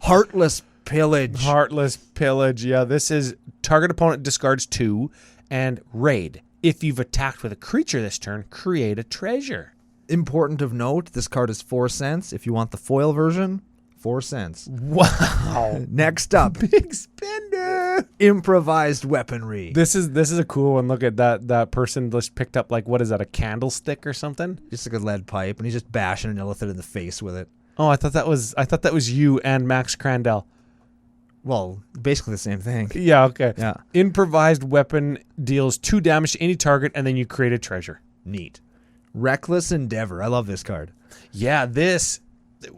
Heartless Pillage. Heartless Pillage, yeah. This is target opponent discards 2 and raid. If you've attacked with a creature this turn, create a treasure. Important of note, this card is 4 cents. If you want the foil version, 4 cents. Wow. Next up. Big spender. Improvised weaponry. This is a cool one. Look at that person just picked up like, what is that, a candlestick or something? Just like a lead pipe, and he's just bashing an Illithid in the face with it. Oh, I thought that was you and Max Crandell. Well, basically the same thing. Yeah, okay. Yeah. Improvised weapon deals 2 damage to any target, and then you create a treasure. Neat. Reckless Endeavor. I love this card. Yeah,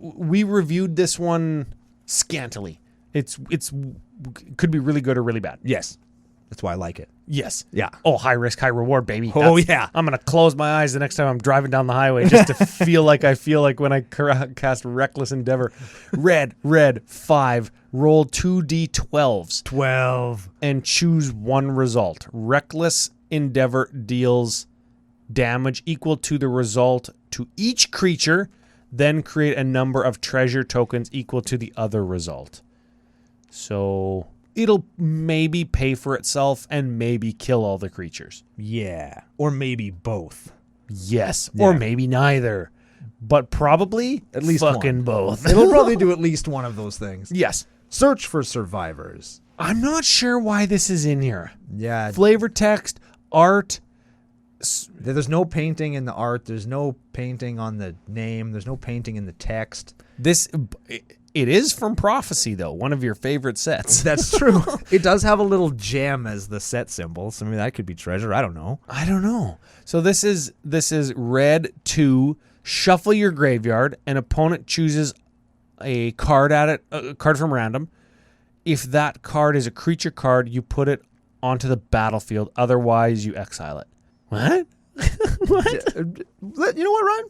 we reviewed this one scantily. It's could be really good or really bad. Yes. That's why I like it. Yes. Yeah. Oh, high risk, high reward, baby. Yeah. I'm going to close my eyes the next time I'm driving down the highway just to feel like when I cast Reckless Endeavor. Red, 5. Roll 2d12s. 12. And choose 1 result. Reckless Endeavor deals damage equal to the result to each creature Then create a number of treasure tokens equal to the other result. So it'll maybe pay for itself and maybe kill all the creatures. Yeah. Or maybe both. Yes. Yeah. Or maybe neither. But probably at least fucking one. Both. It'll probably do at least one of those things. Yes. Search for survivors. I'm not sure why this is in here. Yeah. Flavor text, art. There's no painting in the art. There's no painting on the name. There's no painting in the text. It is from Prophecy, though, one of your favorite sets. That's true. It does have a little gem as the set symbol. So maybe that could be treasure. I don't know. So this is red 2. Shuffle your graveyard. An opponent chooses a card a card from random. If that card is a creature card, you put it onto the battlefield. Otherwise, you exile it. What? What? You know what, Ryan?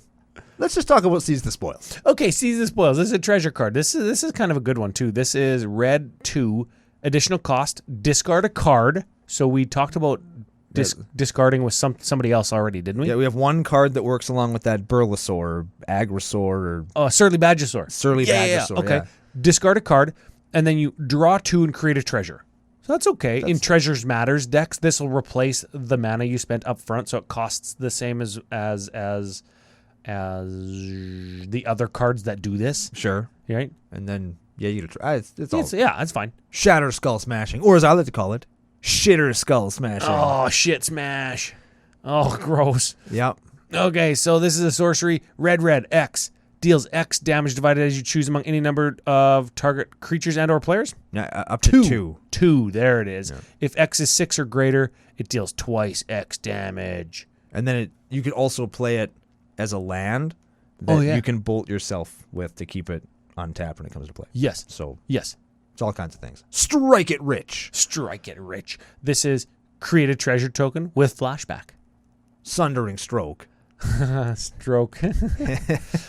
Let's just talk about Seize the Spoils. Okay, Seize the Spoils. This is a treasure card. This is kind of a good one, too. This is red 2, additional cost, discard a card. So we talked about discarding with somebody else already, didn't we? Yeah, we have one card that works along with that Burlesaur or Agrosaur or... Surly Badgersaur. Badgersaur, Okay. yeah. Discard a card, and then you draw 2 and create a treasure. So that's okay. In Treasures Matters decks, this will replace the mana you spent up front, so it costs the same as the other cards that do this. Sure. Right? And then, yeah, you try. It's all... Yeah, that's fine. Shatter Skull Smashing, or as I like to call it, Shitter Skull Smashing. Oh, shit smash. Oh, gross. Yep. Okay, so this is a sorcery. Red, X. Deals X damage divided as you choose among any number of target creatures and or players. Yeah, up to 2. 2, there it is. Yeah. If X is 6 or greater, it deals twice X damage. And then you could also play it as a land that you can bolt yourself with to keep it untapped when it comes to play. Yes. So yes. It's all kinds of things. Strike it rich. Strike it rich. This is create a treasure token with flashback. Sundering Stroke. Stroke.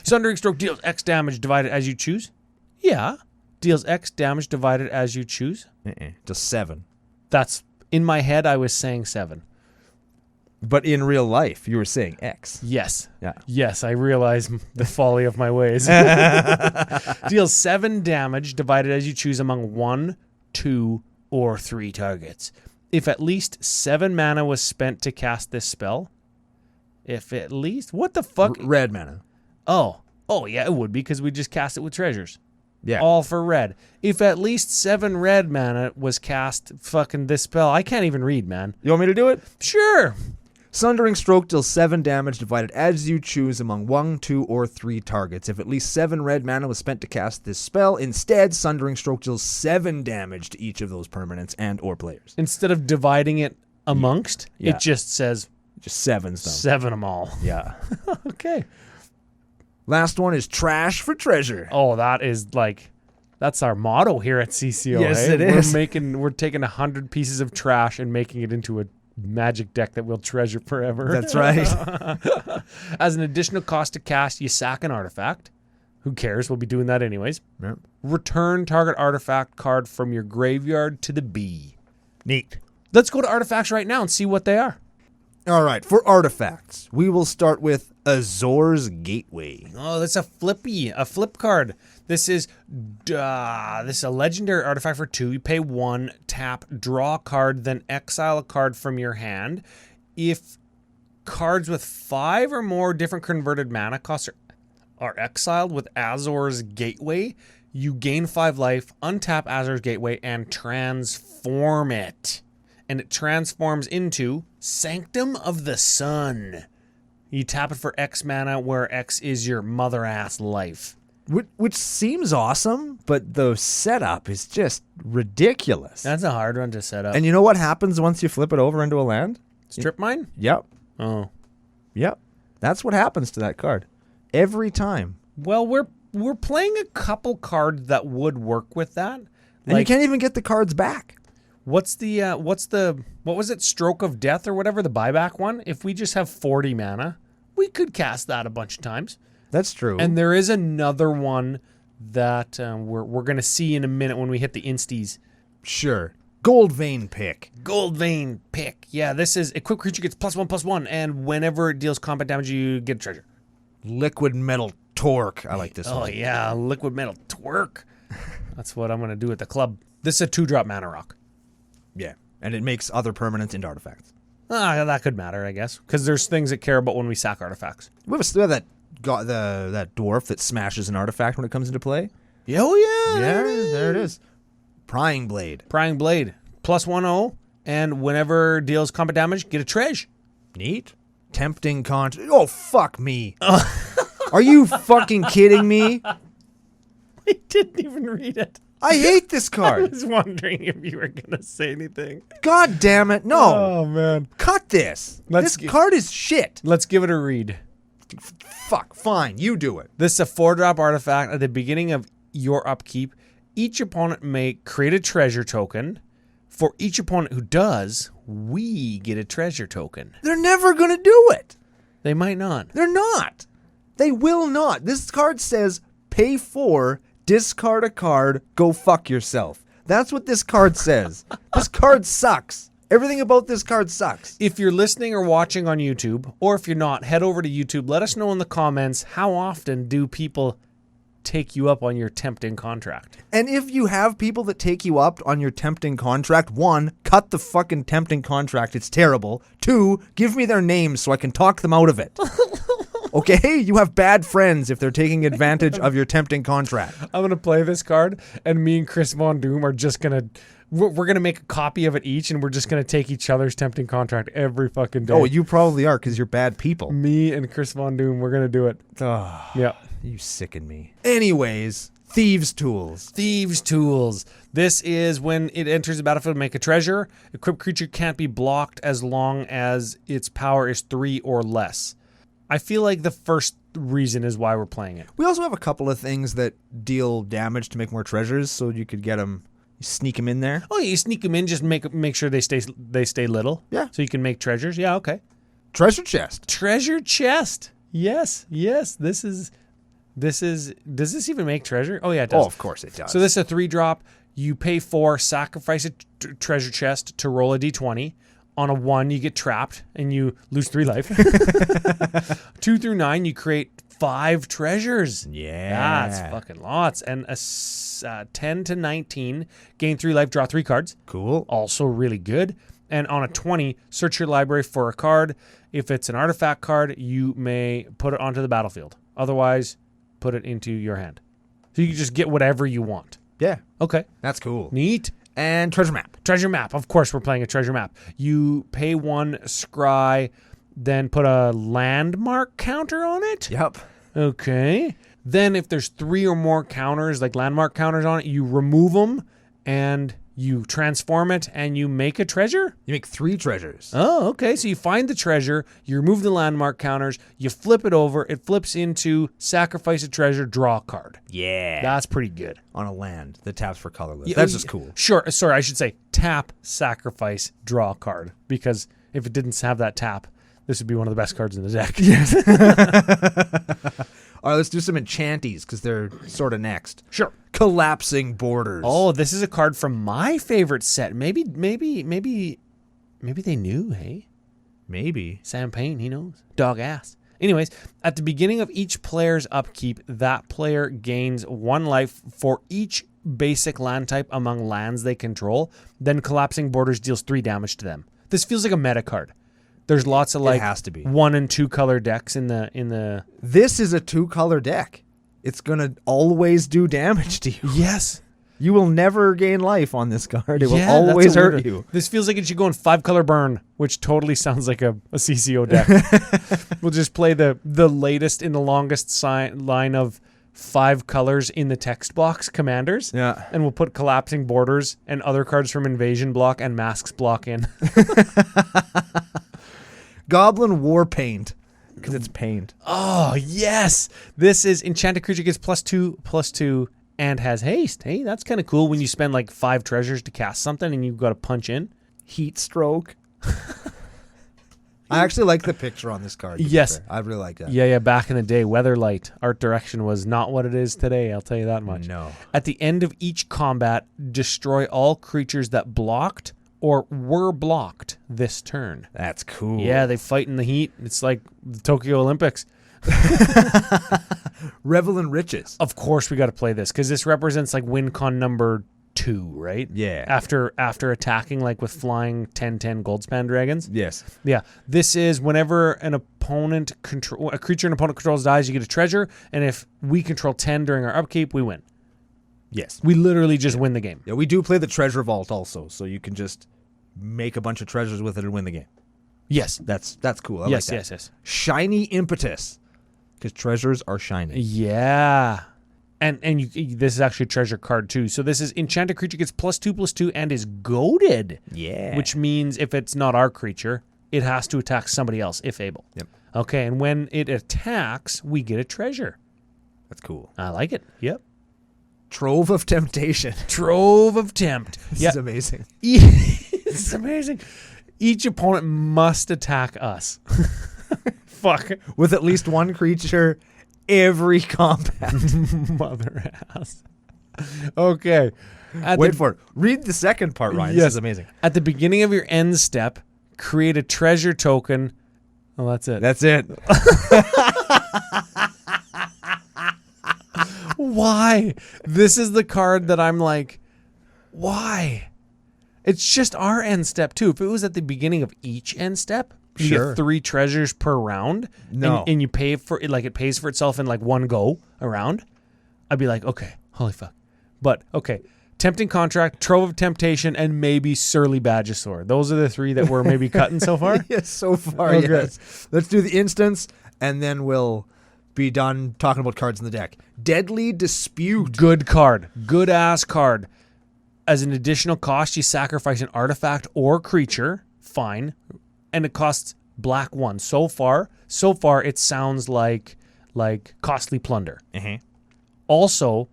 Sundering Stroke deals X damage divided as you choose. Yeah. Deals X damage divided as you choose. Just 7. That's, in my head, I was saying 7. But in real life, you were saying X. Yes. Yeah. Yes, I realize the folly of my ways. Deals 7 damage divided as you choose among 1, 2, or 3 targets. If at least 7 mana was spent to cast this spell. If at least... What the fuck? Red mana. Oh, yeah, it would be because we just cast it with treasures. Yeah. All for red. If at least 7 red mana was cast fucking this spell. I can't even read, man. You want me to do it? Sure. Sundering Stroke deals 7 damage divided as you choose among 1, 2, or 3 targets. If at least 7 red mana was spent to cast this spell, instead, Sundering Stroke deals 7 damage to each of those permanents and or players. Instead of dividing it amongst, it just says... Just 7 stuff. 7 them all. Yeah. Okay. Last one is Trash for Treasure. Oh, that's our motto here at CCO. Yes, eh? it is. We're taking 100 pieces of trash and making it into a magic deck that we'll treasure forever. That's right. As an additional cost to cast, you sack an artifact. Who cares? We'll be doing that anyways. Yep. Return target artifact card from your graveyard to the B. Neat. Let's go to artifacts right now and see what they are. All right, for artifacts, we will start with Azor's Gateway. Oh, that's a flip card. This is a legendary artifact for 2. You pay 1, tap, draw a card, then exile a card from your hand. If cards with 5 or more different converted mana costs are exiled with Azor's Gateway, you gain 5 life, untap Azor's Gateway, and transform it. And it transforms into Sanctum of the Sun. You tap it for X mana, where X is your mother-ass life. Which seems awesome, but the setup is just ridiculous. That's a hard one to set up. And you know what happens once you flip it over into a land? Strip mine? Yep. Oh. Yep. That's what happens to that card. Every time. Well, we're playing a couple cards that would work with that. And you can't even get the cards back. What was it? Stroke of Death or whatever, the buyback one? If we just have 40 mana, we could cast that a bunch of times. That's true. And there is another one that we're going to see in a minute when we hit the insties. Sure. Gold Vein Pick. Gold Vein Pick. Yeah, this is equipped creature gets +1/+1, and whenever it deals combat damage, you get a treasure. Liquid Metal Torque. I like this Oh, one. yeah. Liquid metal twerk. That's what I'm going to do at the club. This is a 2-drop mana rock. Yeah. And it makes other permanents into artifacts. That could matter, I guess. Because there's things that care about when we sack artifacts. We have that dwarf that smashes an artifact when it comes into play. Oh, yeah. There it is. Prying Blade. Prying Blade. +1/0. And whenever deals combat damage, get a treasure. Neat. Tempting Contract. Oh, fuck me. Are you fucking kidding me? I didn't even read it. I hate this I card. was wondering if you were going to say anything. God damn it. No. Oh, man. Cut this. This card is shit. Let's give it a read. Fuck. Fine. You do it. This is a 4-drop artifact. At the beginning of your upkeep, each opponent may create a treasure token. For each opponent who does, we get a treasure token. They're never going to do it. They might not. They're not. They will not. This card says pay 4, discard a card, go fuck yourself. That's what this card says. This card sucks. Everything about this card sucks. If you're listening or watching on YouTube, or if you're not, head over to YouTube. Let us know in the comments, how often do people take you up on your tempting contract? And if you have people that take you up on your tempting contract, 1, cut the fucking tempting contract. It's terrible. 2, give me their names so I can talk them out of it. Okay? You have bad friends if they're taking advantage of your tempting contract. I'm going to play this card, and me and Chris Von Doom are just going to... We're going to make a copy of it each, and we're just going to take each other's tempting contract every fucking day. Oh, you probably are because you're bad people. Me and Chris Von Doom, we're going to do it. Oh, Yeah. you sicken me. Anyways, Thieves' Tools. Thieves' Tools. This is when it enters the battlefield, make a treasure. Equipped creature can't be blocked as long as its power is 3 or less. I feel like the first reason is why we're playing it. We also have a couple of things that deal damage to make more treasures, so you could get them, sneak them in there. Oh, you sneak them in, just make sure they stay little. Yeah. So you can make treasures. Yeah, okay. Treasure chest. Treasure chest. Yes. This is. Does this even make treasure? Oh yeah, it does. Oh, of course it does. So this is a 3-drop. You pay 4, sacrifice a treasure chest to roll a d20. On a 1, you get trapped and you lose 3 life. 2 through 9, you create 5 treasures. Yeah. That's fucking lots. And a 10 to 19, gain 3 life, draw 3 cards. Cool. Also really good. And on a 20, search your library for a card. If it's an artifact card, you may put it onto the battlefield. Otherwise, put it into your hand. So you can just get whatever you want. Yeah. Okay. That's cool. Neat. And treasure map. Treasure map. Of course, we're playing a treasure map. You pay 1 scry, then put a landmark counter on it. Yep. Okay. Then if there's 3 or more counters, like landmark counters on it, you remove them and you transform it and you make a treasure. You make 3 treasures. Oh, okay. So you find the treasure, you remove the landmark counters, you flip it over, it flips into sacrifice a treasure, draw a card. Yeah. That's pretty good. On a land that taps for colorless. That's just cool. Sure. Sorry, I should say tap, sacrifice, draw a card. Because if it didn't have that tap, this would be one of the best cards in the deck. Yes. All right, let's do some enchanties because they're sort of next. Sure. Collapsing Borders. Oh, this is a card from my favorite set. Maybe they knew, hey? Maybe. Sam Payne, he knows. Dog ass. Anyways, at the beginning of each player's upkeep, that player gains 1 life for each basic land type among lands they control. Then Collapsing Borders deals 3 damage to them. This feels like a meta card. There's lots of It has to be. 1 and 2 color decks in the. This is a 2-color deck. It's going to always do damage to you. Yes. You will never gain life on this card. It will that's always a hurt weird- you. This feels like it should go in 5-color burn, which totally sounds like a CCO deck. We'll just play the latest in the longest line of 5 colors in the text box commanders. Yeah. And we'll put Collapsing Borders and other cards from Invasion block and Masks block in. Goblin War Paint. Because it's paint. Oh, yes. This is enchanted creature gets +2/+2 and has haste. Hey, that's kind of cool when you spend like 5 treasures to cast something and you've got to punch in. Heat Stroke. I actually like the picture on this card. Yes. I really like that. Yeah. Back in the day, Weatherlight art direction was not what it is today. I'll tell you that much. No. At the end of each combat, destroy all creatures that blocked or were blocked this turn. That's cool. Yeah, they fight in the heat. It's like the Tokyo Olympics. Revel in Riches. Of course we got to play this because this represents like win con number 2, right? Yeah. After attacking like with flying 10/10 Goldspan dragons. Yes. Yeah. This is whenever a creature an opponent controls dies, you get a treasure, and if we control 10 during our upkeep, we win. Yes. We literally just win the game. Yeah, we do play the Treasure Vault also, so you can just make a bunch of treasures with it and win the game. Yes. That's cool. I Yes, like that. yes. Shiny Impetus. Because treasures are shiny. Yeah. And this is actually a treasure card too. So this is enchanted creature gets +2/+2 and is goaded. Yeah. Which means if it's not our creature, it has to attack somebody else if able. Yep. Okay, and when it attacks, we get a treasure. That's cool. I like it. Yep. Trove of Temptation. Trove of Tempt. This Yeah. is amazing. It's amazing. Each opponent must attack us. Fuck. With at least one creature every combat. Mother ass. Okay. Wait for it. Read the second part, Ryan. Yes. This is amazing. At the beginning of your end step, create a treasure token. Oh, that's it. That's it. Why? This is the card that I'm like, why? It's just our end step too. If it was at the beginning of each end step, you Sure. get 3 treasures per round. No. And you pay for it, like it pays for itself in like one go around. I'd be like, okay, holy fuck. But okay. Tempting Contract, Trove of Temptation, and maybe Surly Badgesaur. Those are the 3 that we're maybe cutting so far. Yes, so far, Okay. yes. Let's do the instance, and then we'll be done talking about cards in the deck. Deadly Dispute. Good card. Good ass card. As an additional cost, you sacrifice an artifact or creature. Fine. And it costs black 1. So far, it sounds like Costly Plunder. Uh-huh. Also,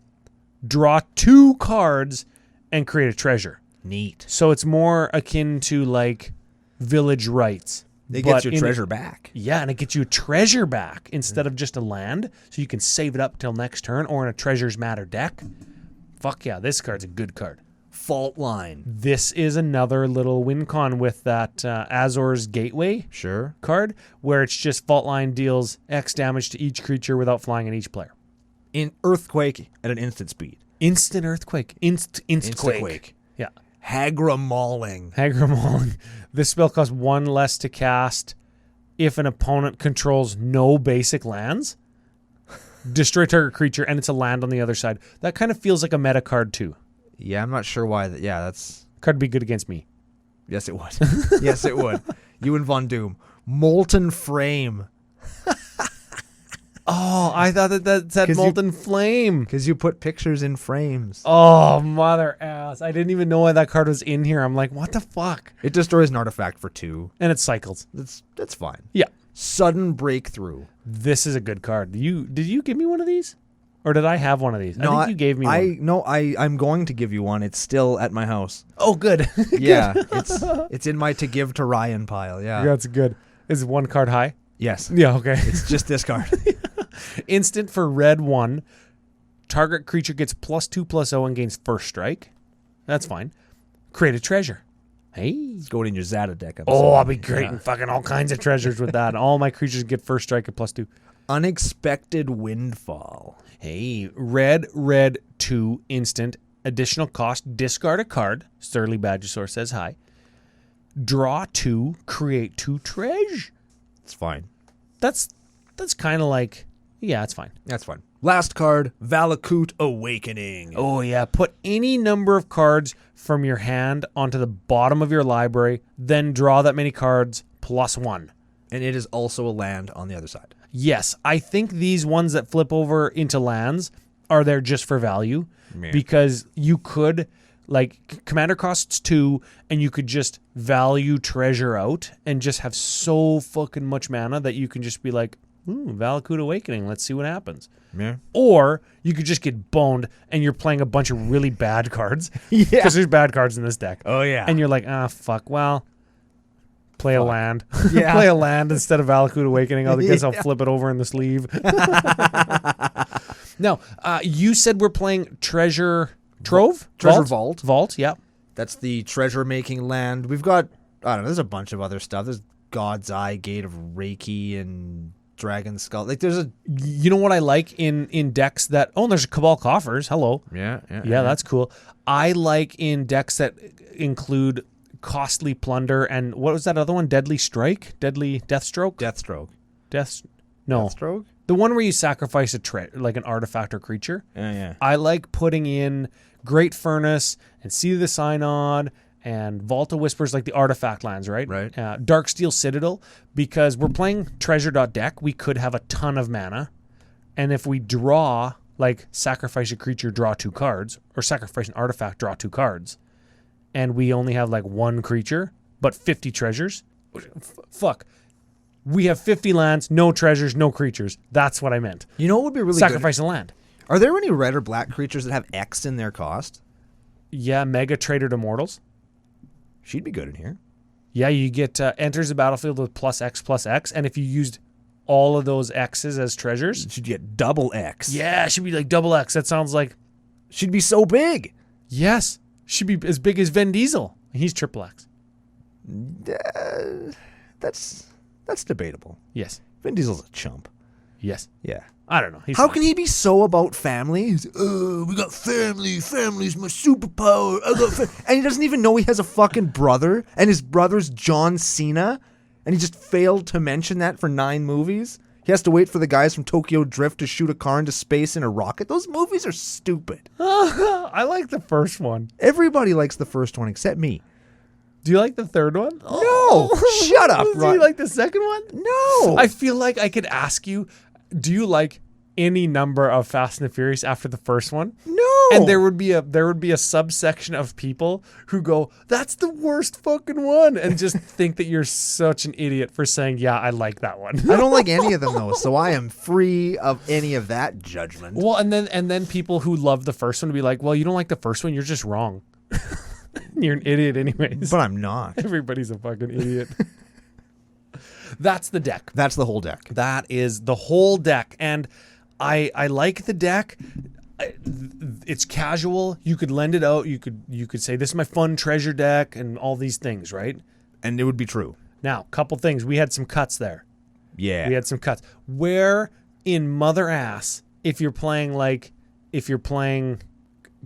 draw 2 cards and create a treasure. Neat. So it's more akin to like Village Rites. It but gets your in- treasure back. Yeah, and it gets you a treasure back instead of just a land, so you can save it up till next turn or in a Treasures Matter deck. Fuck yeah, this card's a good card. Fault Line. This is another little win con with that Azor's Gateway Sure. card, where it's just Fault Line deals X damage to each creature without flying at each player. In Earthquake at an instant speed. Instant Earthquake. Instantquake. Yeah. Hagra Mauling. Hagra. This spell costs 1 less to cast if an opponent controls no basic lands. Destroy target creature, and it's a land on the other side. That kind of feels like a meta card too. Yeah, I'm not sure why. That's... Card would be good against me. Yes, it would. Yes, it would. You and Von Doom. Molten Frame. Oh, I thought that said 'Cause you- Molten Flame. Because you put pictures in frames. Oh, mother ass. I didn't even know why that card was in here. I'm like, what the fuck? It destroys an artifact for 2. And it cycles. That's fine. Yeah. Sudden Breakthrough. This is a good card. Did you give me one of these? Or did I have one of these? I think you gave me one. No, I'm going to give you one. It's still at my house. Oh, good. Yeah, it's in my to give to Ryan pile. Yeah. That's good. Is 1 card high? Yes. Yeah, okay. It's just this card. Instant for red 1. Target creature gets +2/+0 and gains first strike. That's fine. Create a treasure. Hey. It's going in your Zata deck. I'll be creating fucking all kinds of treasures with that. All my creatures get first strike at +2. Unexpected Windfall. Hey, red 2 instant. Additional cost, discard a card. Surly Badgesaur says hi. Draw 2, create 2 treasure. It's fine. That's kind of like, yeah, it's fine. That's fine. Last card, Valakut Awakening. Oh, yeah. Put any number of cards from your hand onto the bottom of your library, then draw that many cards +1. And it is also a land on the other side. Yes, I think these ones that flip over into lands are there just for value because you could, like, commander costs 2 and you could just value treasure out and just have so fucking much mana that you can just be like, Valakut Awakening, let's see what happens. Yeah. Or you could just get boned and you're playing a bunch of really bad cards. Yeah. Because there's bad cards in this deck. Oh, yeah. And you're like, fuck, well, play a land. Yeah. Play a land instead of Valakut Awakening. I guess I'll flip it over in the sleeve. Now, you said we're playing Treasure Trove? Treasure Vault. Vault, yeah. That's the treasure-making land. We've got, I don't know, there's a bunch of other stuff. There's God's Eye, Gate of Reiki, and dragon skull. Like there's a You know what I like in decks that... Oh, there's Cabal Coffers. Hello. yeah. Yeah, that's cool. I like in decks that include Costly Plunder and what was that other one? Deadly Strike? Deadly Deathstroke? Deathstroke. No. Deathstroke? The one where you sacrifice like an artifact or creature. Yeah. I like putting in Great Furnace and Sea of the Synod and Vault of Whispers, like the artifact lands, right? Right. Darksteel Citadel, because we're playing treasure.deck. We could have a ton of mana. And if we draw, like sacrifice a creature, draw 2 cards, or sacrifice an artifact, draw 2 cards, and we only have like 1 creature, but 50 treasures, fuck. We have 50 lands, no treasures, no creatures. That's what I meant. You know what would be really Sacrifice a land. Are there any red or black creatures that have X in their cost? Yeah, Mega Trader to Mortals. She'd be good in here. Yeah, you get enters the battlefield with +X, and if you used all of those X's as treasures, She'd get double X. yeah, it should be like double X. That sounds like, She'd be so big. yes, should be as big as Vin Diesel. He's triple X. That's debatable. Yes, Vin Diesel's a chump. yes. Yeah. I don't know. He's How fine. can he be so about family? He's, we got family. Family's my superpower. I got and he doesn't even know he has a fucking brother, and his brother's John Cena, and he just failed to mention that for 9 movies. He has to wait for the guys from Tokyo Drift to shoot a car into space in a rocket. Those movies are stupid. I like the first one. Everybody likes the first one except me. Do you like the third one? No, shut up, Do Ron. you like the second one? No. I feel like I could ask you, do you like any number of Fast and the Furious after the first one? No. And there would be a subsection of people who go, "That's the worst fucking one," and just think that you're such an idiot for saying, "Yeah, I like that one." I don't like any of them though, so I am free of any of that judgment. Well, and then people who love the first one would be like, "Well, you don't like the first one, you're just wrong. You're an idiot anyways." But I'm not. Everybody's a fucking idiot. That's the deck. That's the whole deck. That is the whole deck, and I like the deck. It's casual. You could lend it out. You could say, "This is my fun treasure deck," and all these things, right? And it would be true. Now, couple things. We had some cuts there. Yeah. We had some cuts. Where in mother ass, if you're playing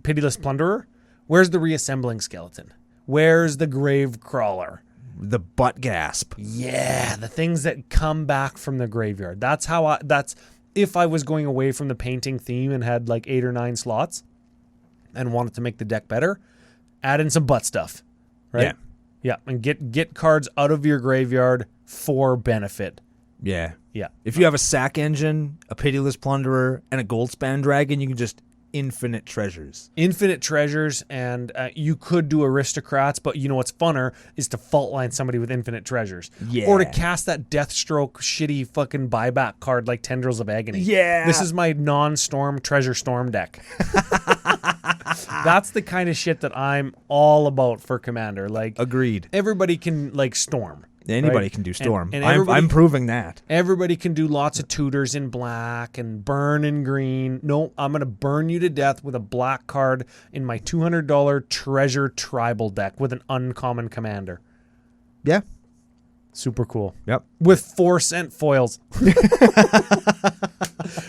Pitiless Plunderer, where's the reassembling skeleton? Where's the grave crawler? The butt gasp. Yeah, the things that come back from the graveyard. That's if I was going away from the painting theme and had like 8 or 9 slots and wanted to make the deck better, add in some butt stuff, right? Yeah. Yeah, and get cards out of your graveyard for benefit. Yeah. Yeah. If you have a sack engine, a pitiless plunderer, and a goldspan dragon, you can just infinite treasures. Infinite treasures, and you could do aristocrats, but you know what's funner is to fault line somebody with infinite treasures. Yeah. Or to cast that Deathstroke shitty fucking buyback card like Tendrils of Agony. Yeah. This is my non-storm treasure storm deck. That's the kind of shit that I'm all about for Commander. Like, Agreed. everybody can like storm. Anybody right? can do storm. And I'm proving that. Everybody can do lots of tutors in black and burn in green. No, I'm going to burn you to death with a black card in my $200 treasure tribal deck with an uncommon commander. Yeah. Super cool. Yep. With 4-cent foils.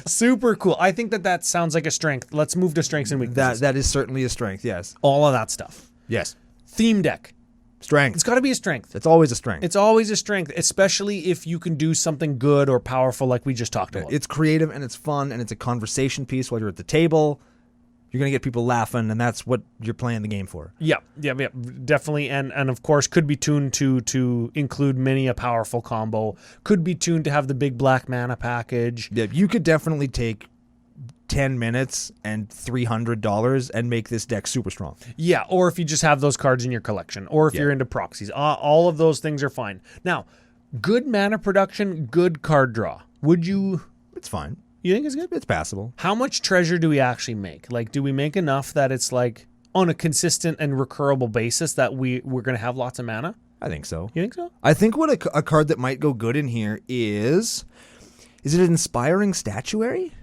Super cool. I think that sounds like a strength. Let's move to strengths and weaknesses. That is certainly a strength, yes. All of that stuff. Yes. Theme deck. Strength. It's got to be a strength. It's always a strength. It's always a strength, especially if you can do something good or powerful like we just talked about. It's creative and it's fun and it's a conversation piece while you're at the table. You're going to get people laughing, and that's what you're playing the game for. Yeah, definitely. And of course, could be tuned to include many a powerful combo. Could be tuned to have the big black mana package. Yeah, you could definitely take 10 minutes and $300 and make this deck super strong. Yeah, or if you just have those cards in your collection, or if you're into proxies. All of those things are fine. Now, good mana production, good card draw. Would you... It's fine. You think it's good? It's passable. How much treasure do we actually make? Like, do we make enough that it's like on a consistent and recurrable basis that we're going to have lots of mana? I think so. You think so? I think what a card that might go good in here is it Inspiring Statuary?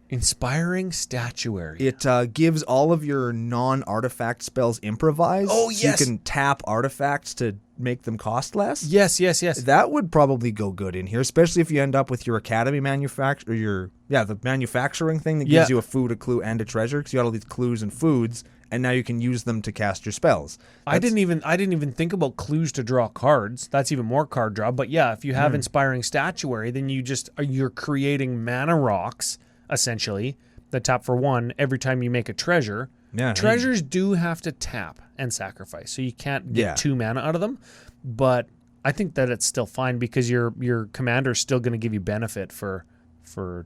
Inspiring Statuary. It gives all of your non-artifact spells improvise. Oh, So yes. you can tap artifacts to make them cost less. Yes. That would probably go good in here, especially if you end up with your academy manufacturer, the manufacturing thing that gives you a food, a clue, and a treasure, because you got all these clues and foods, and now you can use them to cast your spells. I didn't even think about clues to draw cards. That's even more card draw. But yeah, if you have inspiring statuary, then you're creating mana rocks essentially that tap for 1 every time you make a treasure. Yeah, treasures do have to tap and sacrifice, so you can't get 2 mana out of them. But I think that it's still fine because your commander is still going to give you benefit for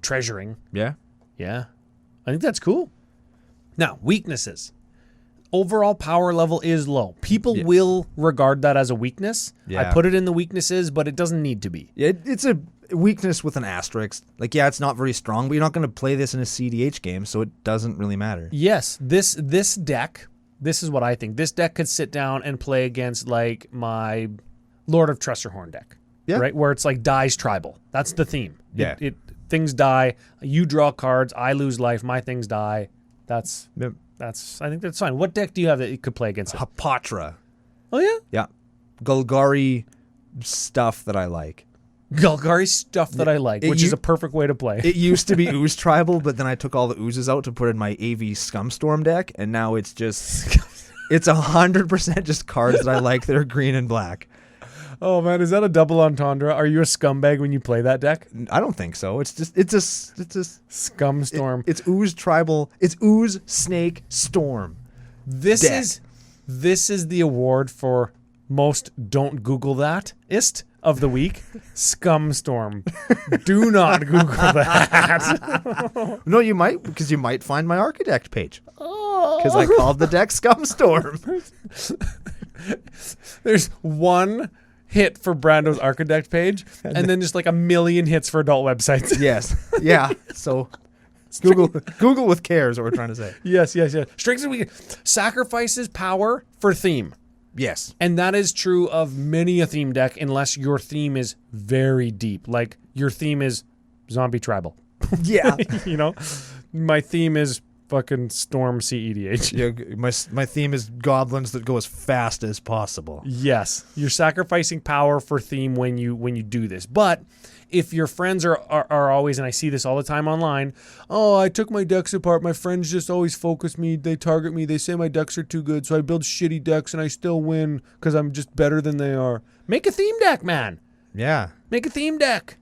treasuring. Yeah. I think that's cool. Now, weaknesses. Overall power level is low. People will regard that as a weakness. Yeah. I put it in the weaknesses, but it doesn't need to be. It's a weakness with an asterisk. Like, it's not very strong, but you're not going to play this in a CDH game, so it doesn't really matter. Yes, this deck, this is what I think. This deck could sit down and play against, like, my Lord of Tressorhorn deck. Yeah. Right? Where it's like dies tribal. That's the theme. Yeah. Things die. You draw cards. I lose life. My things die. I think that's fine. What deck do you have that you could play against it? Hapatra. Oh, yeah? Yeah. Golgari stuff that I like. Golgari stuff that I like, which is a perfect way to play. It used to be Ooze Tribal, but then I took all the oozes out to put in my AV Scumstorm deck, and now it's just... it's 100% just cards that I like that are green and black. Oh, man, is that a double entendre? Are you a scumbag when you play that deck? I don't think so. It's a Scumstorm. It's Ooze Tribal. It's Ooze Snake Storm. This is the award for most don't Google that-ist of the week. Scumstorm. Do not Google that. No, you might, because you might find my Architect page. Because I called the deck Scumstorm. There's one hit for Brando's Architect page, and then just like a million hits for adult websites. Yes. Yeah. So Google with care is what we're trying to say. Yes. Strengths and weaknesses. Sacrifices power for theme. Yes. And that is true of many a theme deck unless your theme is very deep. Like your theme is zombie tribal. Yeah. You know? My theme is fucking Storm CEDH. Yeah, my theme is goblins that go as fast as possible. Yes. You're sacrificing power for theme when you do this. But if your friends are always, and I see this all the time online, oh, I took my decks apart. My friends just always focus me. They target me. They say my decks are too good. So I build shitty decks and I still win because I'm just better than they are. Make a theme deck, man. Yeah. Make a theme deck.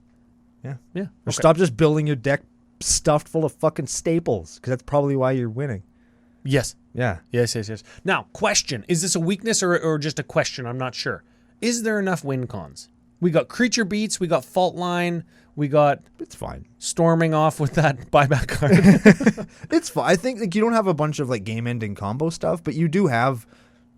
Yeah. Okay. Or stop just building your deck stuffed full of fucking staples, because that's probably why you're winning. Yes. Yeah. Yes. Now, question. Is this a weakness or just a question? I'm not sure. Is there enough win cons? We got creature beats. We got fault line. We got... It's fine. Storming off with that buyback card. It's fine. I think like you don't have a bunch of like game-ending combo stuff, but you do have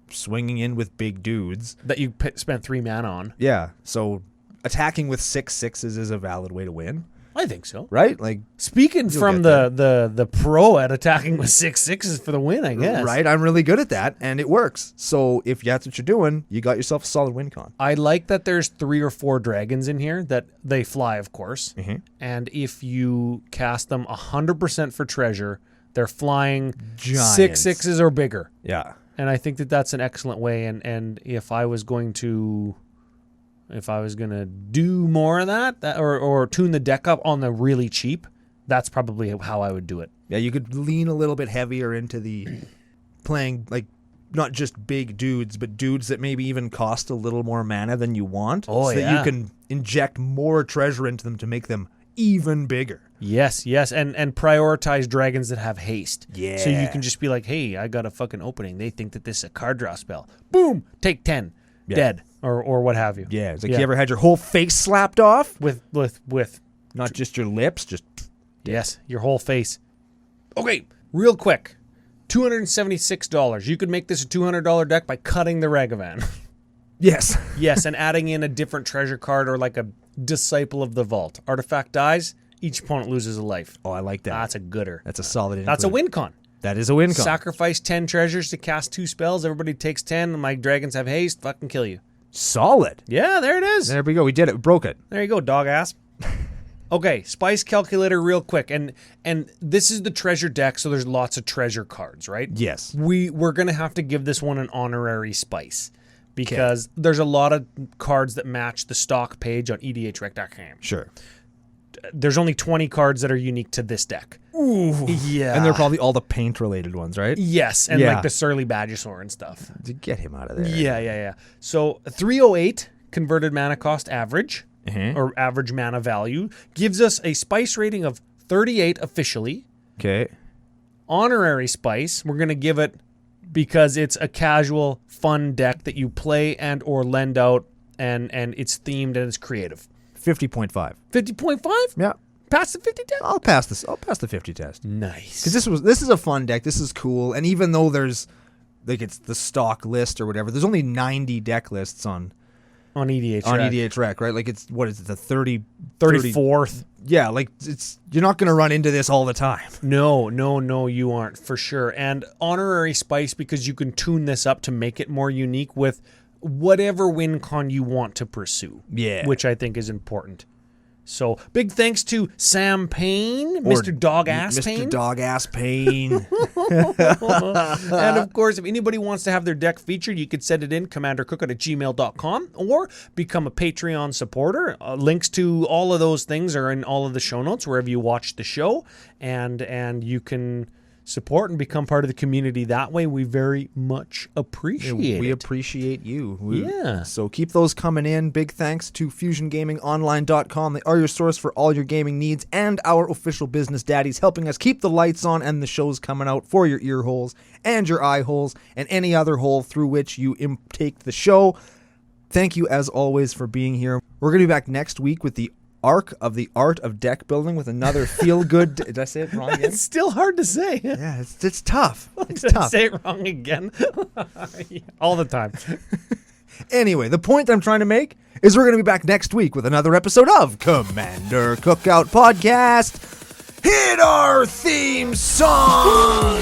swinging in with big dudes. That you spent 3 mana on. Yeah. So attacking with 6/6s is a valid way to win. I think so. Right? Like speaking from the pro at attacking with 6/6s for the win, I guess. Right? I'm really good at that, and it works. So if that's what you're doing, you got yourself a solid win con. I like that there's 3 or 4 dragons in here that they fly, of course. Mm-hmm. And if you cast them 100% for treasure, they're flying Giants. 6/6s or bigger. Yeah. And I think that that's an excellent way. And if I was going to do more of that or tune the deck up on the really cheap, that's probably how I would do it. Yeah, you could lean a little bit heavier into the playing, like, not just big dudes, but dudes that maybe even cost a little more mana than you want. Oh, so that you can inject more treasure into them to make them even bigger. Yes, and prioritize dragons that have haste. Yeah. So you can just be like, hey, I got a fucking opening. They think that this is a card draw spell. Boom, take 10. Yeah. Dead. Or what have you. Yeah, it's like you ever had your whole face slapped off? With Not just your lips, just... Yes, your whole face. Okay, real quick. $276. You could make this a $200 deck by cutting the Ragavan. Yes. Yes, and adding in a different treasure card or like a Disciple of the Vault. Artifact dies, each opponent loses a life. Oh, I like that. That's a gooder. That's a solid That's a win con. That is a win con. Sacrifice 10 treasures to cast 2 spells. Everybody takes 10. And my dragons have haste. Fucking kill you. Solid. Yeah, there it is. There we go. We did it. We broke it. There you go, dog ass. Okay, Spice Calculator real quick. And this is the treasure deck, so there's lots of treasure cards, right? Yes. We're going to have to give this one an honorary spice because there's a lot of cards that match the stock page on EDHREC.com. Sure. There's only 20 cards that are unique to this deck. Ooh. Yeah. And they're probably all the paint-related ones, right? Yes, and Yeah. like the Surly Badgersaur and stuff. To get him out of there. Yeah. So 308 converted mana cost average, or average mana value, gives us a spice rating of 38 officially. Okay. Honorary spice, we're going to give it because it's a casual, fun deck that you play and or lend out, and it's themed and it's creative. 50.5. 50.5? Yeah. Pass the 50 test? I'll pass this. I'll pass the 50 test. Nice. Because this is a fun deck. This is cool. And even though there's, like, it's the stock list or whatever, there's only 90 deck lists on EDH Rec, right? Like, it's, what is it, the 34th. Yeah, like, you're not going to run into this all the time. No, you aren't, for sure. And honorary spice, because you can tune this up to make it more unique with whatever win con you want to pursue. Yeah. Which I think is important. So, big thanks to Sam Payne, Mr. Dog Ass Payne. Mr. Dog Ass Payne. And of course, if anybody wants to have their deck featured, you could send it in commandercookout@gmail.com or become a Patreon supporter. Links to all of those things are in all of the show notes wherever you watch the show, and you can support and become part of the community that way. We very much appreciate it. We appreciate you. Yeah. So keep those coming in. Big thanks to FusionGamingOnline.com. They are your source for all your gaming needs, and our official business daddies helping us keep the lights on and the shows coming out for your ear holes and your eye holes and any other hole through which you intake the show. Thank you as always for being here. We're going to be back next week with the arc of the art of deck building with another feel-good... Did I say it wrong again? It's still hard to say. Yeah, it's tough. It's Did I tough. say it wrong again? All the time. Anyway, the point I'm trying to make is we're going to be back next week with another episode of Commander Cookout Podcast. Hit our theme song!